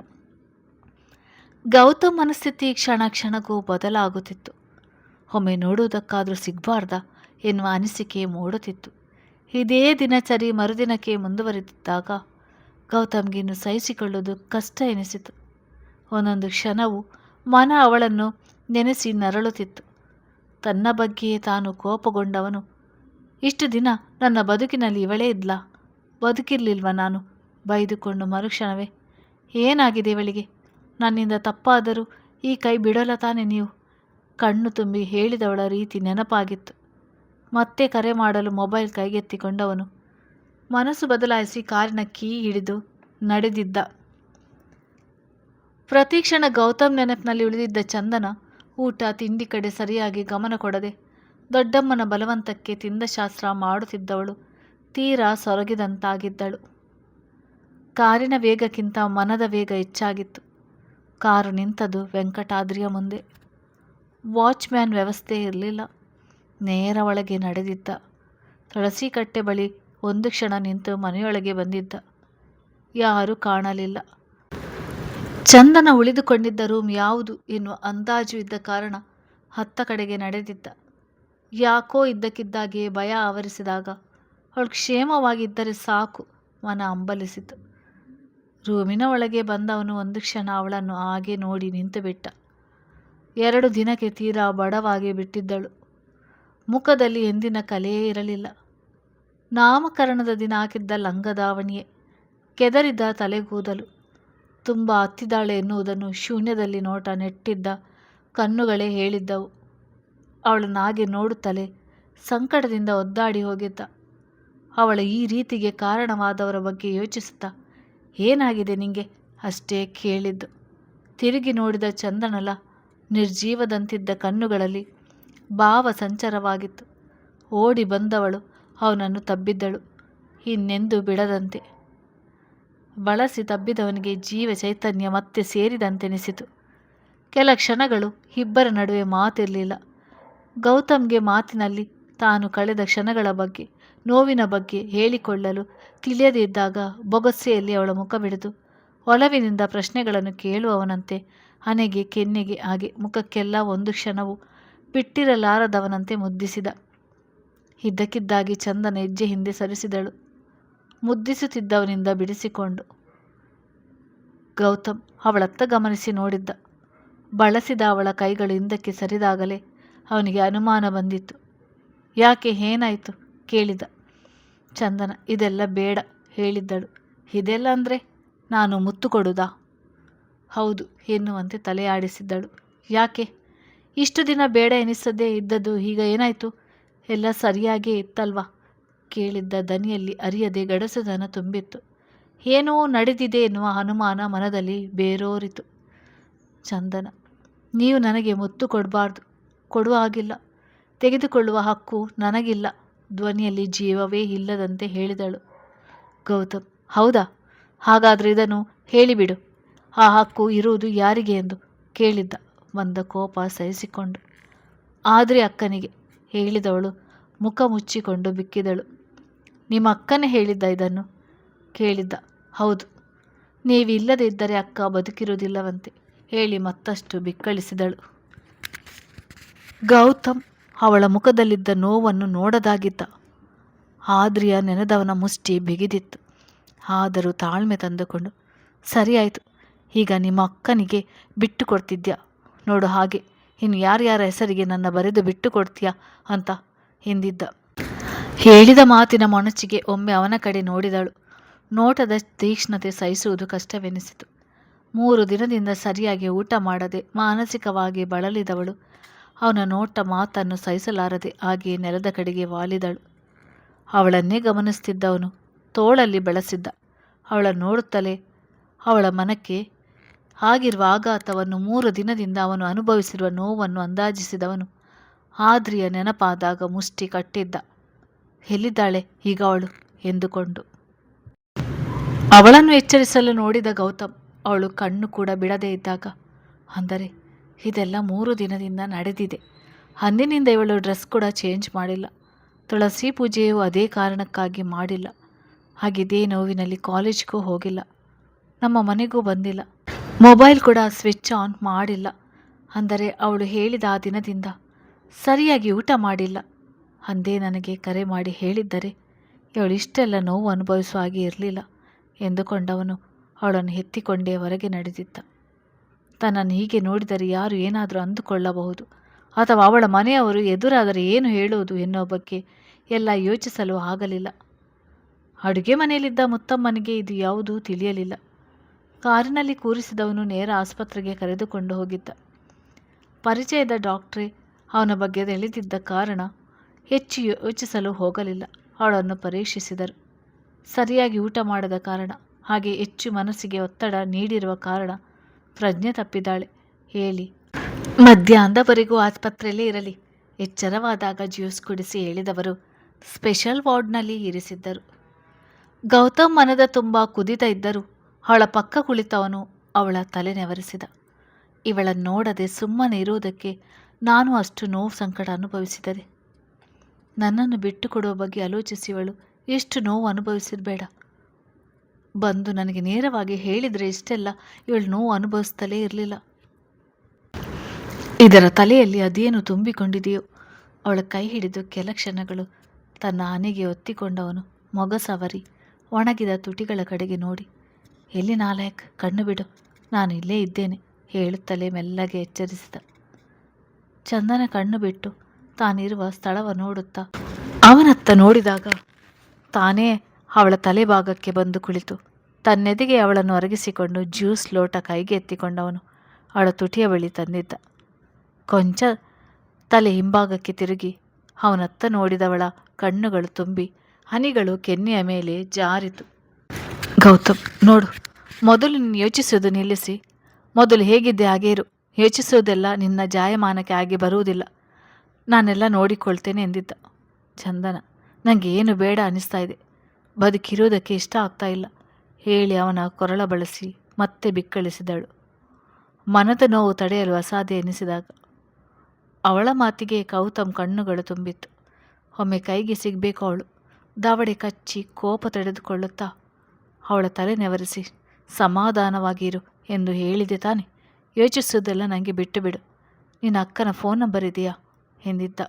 ಗೌತಮ್ ಮನಸ್ಥಿತಿ ಕ್ಷಣ ಕ್ಷಣಕ್ಕೂ ಬದಲಾಗುತ್ತಿತ್ತು. ಒಮ್ಮೆ ನೋಡುವುದಕ್ಕಾದರೂ ಸಿಗಬಾರ್ದ ಎನ್ನುವ ಅನಿಸಿಕೆ ಮೂಡುತ್ತಿತ್ತು. ಇದೇ ದಿನಚರಿ ಮರುದಿನಕ್ಕೆ ಮುಂದುವರೆದಿದ್ದಾಗ ಗೌತಮ್ಗೆ ಇನ್ನು ಸಹಿಸಿಕೊಳ್ಳುವುದು ಕಷ್ಟ ಎನಿಸಿತು. ಒಂದೊಂದು ಕ್ಷಣವೂ ಮನ ಅವಳನ್ನು ನೆನೆಸಿ ನರಳುತ್ತಿತ್ತು. ತನ್ನ ಬಗ್ಗೆಯೇ ತಾನು ಕೋಪಗೊಂಡವನು, ಇಷ್ಟು ದಿನ ನನ್ನ ಬದುಕಿನಲ್ಲಿ ಇವಳೇ ಇದ್ಲಾ, ಬದುಕಿರ್ಲಿಲ್ವ ನಾನು, ಬೈದುಕೊಂಡು ಮರುಕ್ಷಣವೇ ಏನಾಗಿದೆ ಇವಳಿಗೆ, ನನ್ನಿಂದ ತಪ್ಪಾದರೂ ಈ ಕೈ ಬಿಡೋಲ್ಲ ತಾನೆ ನೀವು, ಕಣ್ಣು ತುಂಬಿ ಹೇಳಿದವಳ ರೀತಿ ನೆನಪಾಗಿತ್ತು. ಮತ್ತೆ ಕರೆ ಮಾಡಲು ಮೊಬೈಲ್ ಕೈಗೆತ್ತಿಕೊಂಡವನು ಮನಸ್ಸು ಬದಲಾಯಿಸಿ ಕಾರಿನ ಕೀ ಹಿಡಿದು ನಡೆದಿದ್ದ. ಪ್ರತಿಕ್ಷಣ ಗೌತಮ್ ನೆನಪಿನಲ್ಲಿ ಉಳಿದಿದ್ದ ಚಂದನ ಊಟ ತಿಂಡಿ ಕಡೆ ಸರಿಯಾಗಿ ಗಮನ ಕೊಡದೆ ದೊಡ್ಡಮ್ಮನ ಬಲವಂತಕ್ಕೆ ತಿಂದ ಶಾಸ್ತ್ರ ಮಾಡುತ್ತಿದ್ದವಳು ತೀರಾ ಸೊರಗಿದಂತಾಗಿದ್ದಳು. ಕಾರಿನ ವೇಗಕ್ಕಿಂತ ಮನದ ವೇಗ ಹೆಚ್ಚಾಗಿತ್ತು. ಕಾರು ನಿಂತದು ವೆಂಕಟಾದ್ರಿಯ ಮುಂದೆ. ವಾಚ್ಮ್ಯಾನ್ ವ್ಯವಸ್ಥೆ ಇರಲಿಲ್ಲ. ನೇರ ಒಳಗೆ ನಡೆದಿದ್ದ. ತುಳಸಿ ಕಟ್ಟೆ ಬಳಿ ಒಂದು ಕ್ಷಣ ನಿಂತು ಮನೆಯೊಳಗೆ ಬಂದಿದ್ದ. ಯಾರೂ ಕಾಣಲಿಲ್ಲ. ಚಂದನ ಉಳಿದುಕೊಂಡಿದ್ದ ರೂಮ್ ಯಾವುದು ಎನ್ನುವ ಅಂದಾಜು ಇದ್ದ ಕಾರಣ ಹತ್ತ ಕಡೆಗೆ ನಡೆದಿದ್ದ. ಯಾಕೋ ಇದ್ದಕ್ಕಿದ್ದಾಗೆ ಭಯ ಆವರಿಸಿದಾಗ ಅವಳು ಕ್ಷೇಮವಾಗಿದ್ದರೆ ಸಾಕು ಮನ ಹಂಬಲಿಸಿತು. ರೂಮಿನ ಒಳಗೆ ಬಂದವನು ಒಂದು ಕ್ಷಣ ಅವಳನ್ನು ಹಾಗೆ ನೋಡಿ ನಿಂತುಬಿಟ್ಟ. 2 ದಿನಕ್ಕೆ ತೀರಾ ಬಡವಾಗಿ ಬಿಟ್ಟಿದ್ದಳು. ಮುಖದಲ್ಲಿ ಎಂದಿನ ಕಲೆಯೇ ಇರಲಿಲ್ಲ. ನಾಮಕರಣದ ದಿನ ಹಾಕಿದ್ದ ಲಂಗದಾವಣಿಯೇ, ಕೆದರಿದ ತಲೆಗೂದಲು, ತುಂಬ ಹತ್ತಿದ್ದಾಳೆ ಎನ್ನುವುದನ್ನು ಶೂನ್ಯದಲ್ಲಿ ನೋಟ ನೆಟ್ಟಿದ್ದ ಕಣ್ಣುಗಳೇ ಹೇಳಿದ್ದವು. ಅವಳನ್ನಾಗೆ ನೋಡುತ್ತಲೇ ಸಂಕಟದಿಂದ ಒದ್ದಾಡಿ ಹೋಗಿದ್ದ. ಅವಳ ಈ ರೀತಿಗೆ ಕಾರಣವಾದವರ ಬಗ್ಗೆ ಯೋಚಿಸುತ್ತಾ, ಏನಾಗಿದೆ ನಿಂಗೆ ಅಷ್ಟೇ ಕೇಳಿದ್ದು. ತಿರುಗಿ ನೋಡಿದ ಚಂದನಲ ನಿರ್ಜೀವದಂತಿದ್ದ ಕಣ್ಣುಗಳಲ್ಲಿ ಭಾವ ಸಂಚಾರವಾಗಿತ್ತು. ಓಡಿ ಬಂದವಳು ಅವನನ್ನು ತಬ್ಬಿದ್ದಳು, ಇನ್ನೆಂದು ಬಿಡದಂತೆ. ಬಳಸಿ ತಬ್ಬಿದವನಿಗೆ ಜೀವ ಚೈತನ್ಯ ಮತ್ತೆ ಸೇರಿದಂತೆನಿಸಿತು. ಕೆಲ ಕ್ಷಣಗಳು ಇಬ್ಬರ ನಡುವೆ ಮಾತಿರಲಿಲ್ಲ. ಗೌತಮ್ಗೆ ಮಾತಿನಲ್ಲಿ ತಾನು ಕಳೆದ ಕ್ಷಣಗಳ ಬಗ್ಗೆ, ನೋವಿನ ಬಗ್ಗೆ ಹೇಳಿಕೊಳ್ಳಲು ತಿಳಿಯದೇ ಇದ್ದಾಗ ಬೊಗಸೆಯಲ್ಲಿ ಅವಳ ಮುಖ ಬಿಡಿದು ಒಲವಿನಿಂದ ಪ್ರಶ್ನೆಗಳನ್ನು ಕೇಳುವವನಂತೆ ಹಣೆಗೆ ಕೆನ್ನೆಗೆ ಹಾಗೆ ಮುಖಕ್ಕೆಲ್ಲ ಒಂದು ಕ್ಷಣವೂ ಬಿಟ್ಟಿರಲಾರದವನಂತೆ ಮುದ್ದಿಸಿದ. ಇದ್ದಕ್ಕಿದ್ದಾಗಿ ಚಂದನ ಹೆಜ್ಜೆ ಹಿಂದೆ ಸರಿಸಿದಳು, ಮುದ್ದಿಸುತ್ತಿದ್ದವನಿಂದ ಬಿಡಿಸಿಕೊಂಡು. ಗೌತಮ್ ಅವಳತ್ತ ಗಮನಿಸಿ ನೋಡಿದ್ದ. ಬಳಸಿದ ಅವಳ ಕೈಗಳು ಹಿಂದಕ್ಕೆ ಸರಿದಾಗಲೇ ಅವನಿಗೆ ಅನುಮಾನ ಬಂದಿತ್ತು. ಯಾಕೆ, ಏನಾಯಿತು ಕೇಳಿದ. ಚಂದನ ಇದೆಲ್ಲ ಬೇಡ ಹೇಳಿದ್ದಳು. ಇದೆಲ್ಲ ಅಂದರೆ ನಾನು ಮುತ್ತು ಕೊಡುವುದಾ? ಹೌದು ಎನ್ನುವಂತೆ ತಲೆ ಆಡಿಸಿದ್ದಳು. ಯಾಕೆ, ಇಷ್ಟು ದಿನ ಬೇಡ ಎನಿಸದೇ ಇದ್ದದ್ದು ಈಗ ಏನಾಯಿತು? ಎಲ್ಲ ಸರಿಯಾಗೇ ಇತ್ತಲ್ವಾ ಕೇಳಿದ್ದ ದನಿಯಲ್ಲಿ ಅರಿಯದೆ ಗಡಸುತನ ತುಂಬಿತ್ತು. ಏನೋ ನಡೆದಿದೆ ಎನ್ನುವ ಅನುಮಾನ ಮನದಲ್ಲಿ ಬೇರೋರಿತು. ಚಂದನ, ನೀವು ನನಗೆ ಮುತ್ತು ಕೊಡಬಾರ್ದು, ಕೊಡುವ ಹಾಗಿಲ್ಲ, ತೆಗೆದುಕೊಳ್ಳುವ ಹಕ್ಕು ನನಗಿಲ್ಲ, ಧ್ವನಿಯಲ್ಲಿ ಜೀವವೇ ಇಲ್ಲದಂತೆ ಹೇಳಿದಳು. ಗೌತಮ್, ಹೌದಾ, ಹಾಗಾದರೆ ಇದನ್ನು ಹೇಳಿಬಿಡು, ಆ ಹಕ್ಕು ಇರುವುದು ಯಾರಿಗೆ ಎಂದು ಕೇಳಿದ್ದ ಬಂದ ಕೋಪ ಸಹಿಸಿಕೊಂಡು. ಆದರೆ ಅಕ್ಕನಿಗೆ ಹೇಳಿದವಳು ಮುಖ ಮುಚ್ಚಿಕೊಂಡು ಬಿಕ್ಕಿದಳು. ನಿಮ್ಮ ಅಕ್ಕನೇ ಹೇಳಿದ್ದ ಇದನ್ನು ಕೇಳಿದ್ದ. ಹೌದು, ನೀವಿಲ್ಲದೆ ಇದ್ದರೆ ಅಕ್ಕ ಬದುಕಿರುವುದಿಲ್ಲವಂತೆ ಹೇಳಿ ಮತ್ತಷ್ಟು ಬಿಕ್ಕಳಿಸಿದಳು. ಗೌತಮ್ ಅವಳ ಮುಖದಲ್ಲಿದ್ದ ನೋವನ್ನು ನೋಡದಾಗಿದ್ದ. ಆದ್ರಿಯ ನೆನೆದವನ ಮುಷ್ಟಿ ಬಿಗಿದಿತ್ತು. ಆದರೂ ತಾಳ್ಮೆ ತಂದುಕೊಂಡು, ಸರಿಯಾಯಿತು, ಈಗ ನಿಮ್ಮ ಅಕ್ಕನಿಗೆ ಬಿಟ್ಟು ಕೊಡ್ತಿದ್ಯಾ ನೋಡು, ಹಾಗೆ ಇನ್ನು ಯಾರ್ಯಾರ ಹೆಸರಿಗೆ ನನ್ನ ಬರೆದು ಬಿಟ್ಟು ಕೊಡ್ತೀಯಾ ಅಂತ ಎಂದಿದ್ದ. ಹೇಳಿದ ಮಾತಿನ ಮೊನಚಿಗೆ ಒಮ್ಮೆ ಅವನ ಕಡೆ ನೋಡಿದಳು. ನೋಟದ ತೀಕ್ಷ್ಣತೆ ಸಹಿಸುವುದು ಕಷ್ಟವೆನಿಸಿತು. 3 ದಿನದಿಂದ ಸರಿಯಾಗಿ ಊಟ ಮಾಡದೆ ಮಾನಸಿಕವಾಗಿ ಬಳಲಿದವಳು ಅವನ ನೋಟ ಮಾತನ್ನು ಸಹಿಸಲಾರದೆ ಹಾಗೆಯೇ ನೆಲದ ಕಡೆಗೆ ವಾಲಿದಳು. ಅವಳನ್ನೇ ಗಮನಿಸುತ್ತಿದ್ದವನು ತೋಳಲ್ಲಿ ಬೆಳೆಸಿದ್ದ. ಅವಳ ನೋಡುತ್ತಲೇ ಅವಳ ಮನಕ್ಕೆ ಆಗಿರುವ ಆಘಾತವನ್ನು, 3 ದಿನದಿಂದ ಅವನು ಅನುಭವಿಸಿರುವ ನೋವನ್ನು ಅಂದಾಜಿಸಿದವನು ಆದ್ರಿಯ ನೆನಪಾದಾಗ ಮುಷ್ಟಿ ಕಟ್ಟಿದ್ದ. ಎಲ್ಲಿದ್ದಾಳೆ ಈಗ ಅವಳು ಎಂದುಕೊಂಡು ಅವಳನ್ನು ಎಚ್ಚರಿಸಲು ನೋಡಿದ ಗೌತಮ್ ಅವಳು ಕಣ್ಣು ಕೂಡ ಬಿಡದೇ ಇದ್ದಾಗ, ಅಂದರೆ ಇದೆಲ್ಲ 3 ದಿನದಿಂದ ನಡೆದಿದೆ, ಅಂದಿನಿಂದ ಇವಳು ಡ್ರೆಸ್ ಕೂಡ ಚೇಂಜ್ ಮಾಡಿಲ್ಲ, ತುಳಸಿ ಪೂಜೆಯೂ ಅದೇ ಕಾರಣಕ್ಕಾಗಿ ಮಾಡಿಲ್ಲ. ಹಾಗಿದೇ ನೋವಿನಲ್ಲಿ ಕಾಲೇಜ್ಗೂ ಹೋಗಿಲ್ಲ, ನಮ್ಮ ಮನೆಗೂ ಬಂದಿಲ್ಲ, ಮೊಬೈಲ್ ಕೂಡ ಸ್ವಿಚ್ ಆನ್ ಮಾಡಿಲ್ಲ. ಅಂದರೆ ಅವಳು ಹೇಳಿದ ಆ ದಿನದಿಂದ ಸರಿಯಾಗಿ ಊಟ ಮಾಡಿಲ್ಲ. ಅಂದೇ ನನಗೆ ಕರೆ ಮಾಡಿ ಹೇಳಿದ್ದರೆ ಇವಳು ಇಷ್ಟೆಲ್ಲ ನೋವು ಅನುಭವಿಸುವ ಹಾಗೆ ಇರಲಿಲ್ಲ ಎಂದುಕೊಂಡವನು ಅವಳನ್ನು ಎತ್ತಿಕೊಂಡೇ ಹೊರಗೆ ನಡೆದಿದ್ದ. ತನ್ನನ್ನು ಹೀಗೆ ನೋಡಿದರೆ ಯಾರು ಏನಾದರೂ ಅಂದುಕೊಳ್ಳಬಹುದು, ಅಥವಾ ಅವಳ ಮನೆಯವರು ಎದುರಾದರೆ ಏನು ಹೇಳುವುದು ಎನ್ನುವ ಬಗ್ಗೆ ಎಲ್ಲ ಯೋಚಿಸಲು ಆಗಲಿಲ್ಲ. ಅಡುಗೆ ಮನೆಯಲ್ಲಿದ್ದ ಮುತ್ತಮ್ಮನಿಗೆ ಇದು ಯಾವುದೂ ತಿಳಿಯಲಿಲ್ಲ. ಕಾರಿನಲ್ಲಿ ಕೂರಿಸಿದವನು ನೇರ ಆಸ್ಪತ್ರೆಗೆ ಕರೆದುಕೊಂಡು ಹೋಗಿದ್ದ. ಪರಿಚಯದ ಡಾಕ್ಟ್ರೇ ಅವನ ಬಗ್ಗೆ ತಿಳಿದಿದ್ದ ಕಾರಣ ಹೆಚ್ಚು ಯೋಚಿಸಲು ಹೋಗಲಿಲ್ಲ. ಅವಳನ್ನು ಪರೀಕ್ಷಿಸಿದರು. ಸರಿಯಾಗಿ ಊಟ ಮಾಡದ ಕಾರಣ, ಹಾಗೆ ಹೆಚ್ಚು ಮನಸ್ಸಿಗೆ ಒತ್ತಡ ನೀಡಿರುವ ಕಾರಣ ಪ್ರಜ್ಞೆ ತಪ್ಪಿದ್ದಾಳೆ ಹೇಳಿ ಮಧ್ಯಾಹ್ನದವರೆಗೂ ಆಸ್ಪತ್ರೆಯಲ್ಲೇ ಇರಲಿ. ಎಚ್ಚರವಾದಾಗ ಜ್ಯೂಸ್ ಕುಡಿಸಿ ಹೇಳಿದವರು ಸ್ಪೆಷಲ್ ವಾರ್ಡ್ನಲ್ಲಿ ಇರಿಸಿದ್ದರು. ಗೌತಮ್ ಮನದ ತುಂಬ ಕುದಿತ ಇದ್ದರೂ ಅವಳ ಪಕ್ಕ ಕುಳಿತವನು ಅವಳ ತಲೆ ನೆವರಿಸಿದ. ಇವಳನ್ನು ನೋಡದೆ ಸುಮ್ಮನೆ ಇರುವುದಕ್ಕೆ ನಾನು ಅಷ್ಟು ನೋವು ಸಂಕಟ ಅನುಭವಿಸಿದರೆ, ನನ್ನನ್ನು ಬಿಟ್ಟು ಕೊಡುವ ಬಗ್ಗೆ ಆಲೋಚಿಸಿವಳು ಎಷ್ಟು ನೋವು ಅನುಭವಿಸಿರಬೇಡ. ಬಂದು ನನಗೆ ನೇರವಾಗಿ ಹೇಳಿದರೆ ಇಷ್ಟೆಲ್ಲ ಇವಳು ನೋವು ಅನುಭವಿಸ್ತಲೇ ಇರಲಿಲ್ಲ. ಇದರ ತಲೆಯಲ್ಲಿ ಅದೇನು ತುಂಬಿಕೊಂಡಿದೆಯೋ. ಅವಳ ಕೈ ಹಿಡಿದು ಕೆಲ ಕ್ಷಣಗಳು ತನ್ನ ಹಣೆಗೆ ಒತ್ತಿಕೊಂಡವನು ಮೊಗ ಸವರಿ ಒಣಗಿದ ತುಟಿಗಳ ಕಡೆಗೆ ನೋಡಿ, ಎಲ್ಲಿ ನಾಲಾಯಕ್, ಕಣ್ಣು ಬಿಡು, ನಾನು ಇಲ್ಲೇ ಇದ್ದೇನೆ ಹೇಳುತ್ತಲೇ ಮೆಲ್ಲಗೆ ಎಚ್ಚರಿಸಿದ. ಚಂದನ ಕಣ್ಣು ಬಿಟ್ಟು ತಾನಿರುವ ಸ್ಥಳವ ನೋಡುತ್ತಾ ಅವನತ್ತ ನೋಡಿದಾಗ ತಾನೇ ಅವಳ ತಲೆಭಾಗಕ್ಕೆ ಬಂದು ಕುಳಿತು ತನ್ನೆದೆಗೆ ಅವಳನ್ನು ಒರಗಿಸಿಕೊಂಡು ಜ್ಯೂಸ್ ಲೋಟ ಕೈಗೆ ಎತ್ತಿಕೊಂಡವನು ಅವಳ ತುಟಿಯ ಬಳಿ ತಂದಿದ್ದ. ಕೊಂಚ ತಲೆ ಹಿಂಭಾಗಕ್ಕೆ ತಿರುಗಿ ಅವನತ್ತ ನೋಡಿದವಳ ಕಣ್ಣುಗಳು ತುಂಬಿ ಹನಿಗಳು ಕೆನ್ನೆಯ ಮೇಲೆ ಜಾರಿತು. ಗೌತಮ್, ನೋಡು, ಮೊದಲು ನೀನು ಯೋಚಿಸೋದು ನಿಲ್ಲಿಸಿ. ಮೊದಲು ಹೇಗಿದ್ದೆ ಹಾಗೇ ಇರು. ಯೋಚಿಸೋದೆಲ್ಲ ನಿನ್ನ ಜಾಯಮಾನಕ್ಕೆ ಆಗಿ ಬರುವುದಿಲ್ಲ. ನಾನೆಲ್ಲ ನೋಡಿಕೊಳ್ತೇನೆ ಎಂದಿದ್ದ. ಚಂದನ, ನನಗೆ ಏನು ಬೇಡ ಅನ್ನಿಸ್ತಾ ಇದೆ, ಬದುಕಿರುವುದಕ್ಕೆ ಇಷ್ಟ ಆಗ್ತಾ ಇಲ್ಲ ಹೇಳಿ ಅವನ ಕೊರಳ ಬಳಸಿ ಮತ್ತೆ ಬಿಕ್ಕಳಿಸಿದಳು. ಮನದ ನೋವು ತಡೆಯಲು ಅಸಾಧ್ಯ ಎನಿಸಿದಾಗ ಅವಳ ಮಾತಿಗೆ ಗೌತಮ್ ಕಣ್ಣುಗಳು ತುಂಬಿತ್ತು. ಒಮ್ಮೆ ಕೈಗೆ ಸಿಗಬೇಕು ಅವಳು. ದಾವಡೆ ಕಚ್ಚಿ ಕೋಪ ತಡೆದುಕೊಳ್ಳುತ್ತಾ ಅವಳ ತಲೆ ನೆವರಿಸಿ ಸಮಾಧಾನವಾಗಿರು ಎಂದು ಹೇಳಿದೆ ತಾನೆ. ಯೋಚಿಸೋದೆಲ್ಲ ನನಗೆ ಬಿಟ್ಟು ಬಿಡು. ನಿನ್ನ ಅಕ್ಕನ ಫೋನ್ ನಂಬರ್ ಇದೆಯಾ ಎಂದಿದ್ದ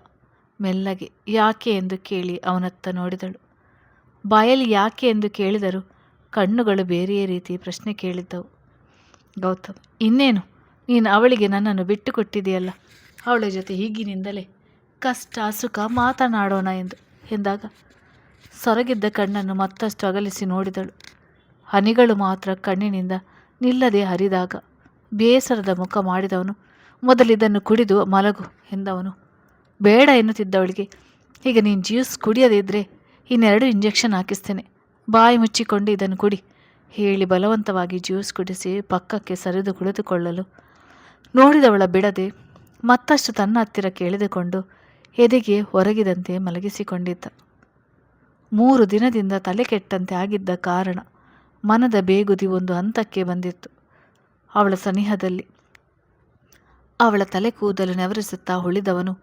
ಮೆಲ್ಲಗೆ. ಯಾಕೆ ಎಂದು ಕೇಳಿ ಅವನತ್ತ ನೋಡಿದಳು. ಬಾಯಲ್ಲಿ ಯಾಕೆ ಎಂದು ಕೇಳಿದರೂ ಕಣ್ಣುಗಳು ಬೇರೆಯೇ ರೀತಿ ಪ್ರಶ್ನೆ ಕೇಳಿದ್ದವು. ಗೌತಮ್, ಇನ್ನೇನು, ನೀನು ಅವಳಿಗೆ ನನ್ನನ್ನು ಬಿಟ್ಟು ಕೊಟ್ಟಿದೆಯಲ್ಲ, ಅವಳ ಜೊತೆ ಹೀಗಿನಿಂದಲೇ ಕಷ್ಟ ಸುಖ ಮಾತನಾಡೋಣ ಎಂದಾಗ ಸೊರಗಿದ್ದ ಕಣ್ಣನ್ನು ಮತ್ತಷ್ಟು ಅಗಲಿಸಿ ನೋಡಿದಳು. ಹನಿಗಳು ಮಾತ್ರ ಕಣ್ಣಿನಿಂದ ನಿಲ್ಲದೆ ಹರಿದಾಗ ಬೇಸರದ ಮುಖ ಮಾಡಿದವನು ಮೊದಲಿದನ್ನು ಕುಡಿದು ಮಲಗು ಎಂದವನು. ಬೇಡ ಎನ್ನುತ್ತಿದ್ದವಳಿಗೆ, ಈಗ ನೀನು ಜ್ಯೂಸ್ ಕುಡಿಯದೇ ಇದ್ದರೆ ಇನ್ನೆರಡು ಇಂಜೆಕ್ಷನ್ ಹಾಕಿಸ್ತೇನೆ, ಬಾಯಿ ಮುಚ್ಚಿಕೊಂಡು ಇದನ್ನು ಕುಡಿ ಹೇಳಿ ಬಲವಂತವಾಗಿ ಜ್ಯೂಸ್ ಕುಡಿಸಿ ಪಕ್ಕಕ್ಕೆ ಸರಿದು ಕುಳಿತುಕೊಳ್ಳಲು ನೋಡಿದವಳ ಬಿಡದೆ ಮತ್ತಷ್ಟು ತನ್ನ ಹತ್ತಿರಕ್ಕೆ ಎಳೆದುಕೊಂಡು ಎದೆಗೆ ಹೊರಗಿದಂತೆ ಮಲಗಿಸಿಕೊಂಡಿದ್ದ. 3 ದಿನದಿಂದ ತಲೆ ಕೆಟ್ಟಂತೆ ಆಗಿದ್ದ ಕಾರಣ ಮನದ ಬೇಗುದಿ ಒಂದು ಹಂತಕ್ಕೆ ಬಂದಿತ್ತು. ಅವಳ ಸನಿಹದಲ್ಲಿ ಅವಳ ತಲೆ ಕೂದಲು ನೆವರಿಸುತ್ತಾ ಉಳಿದವನು,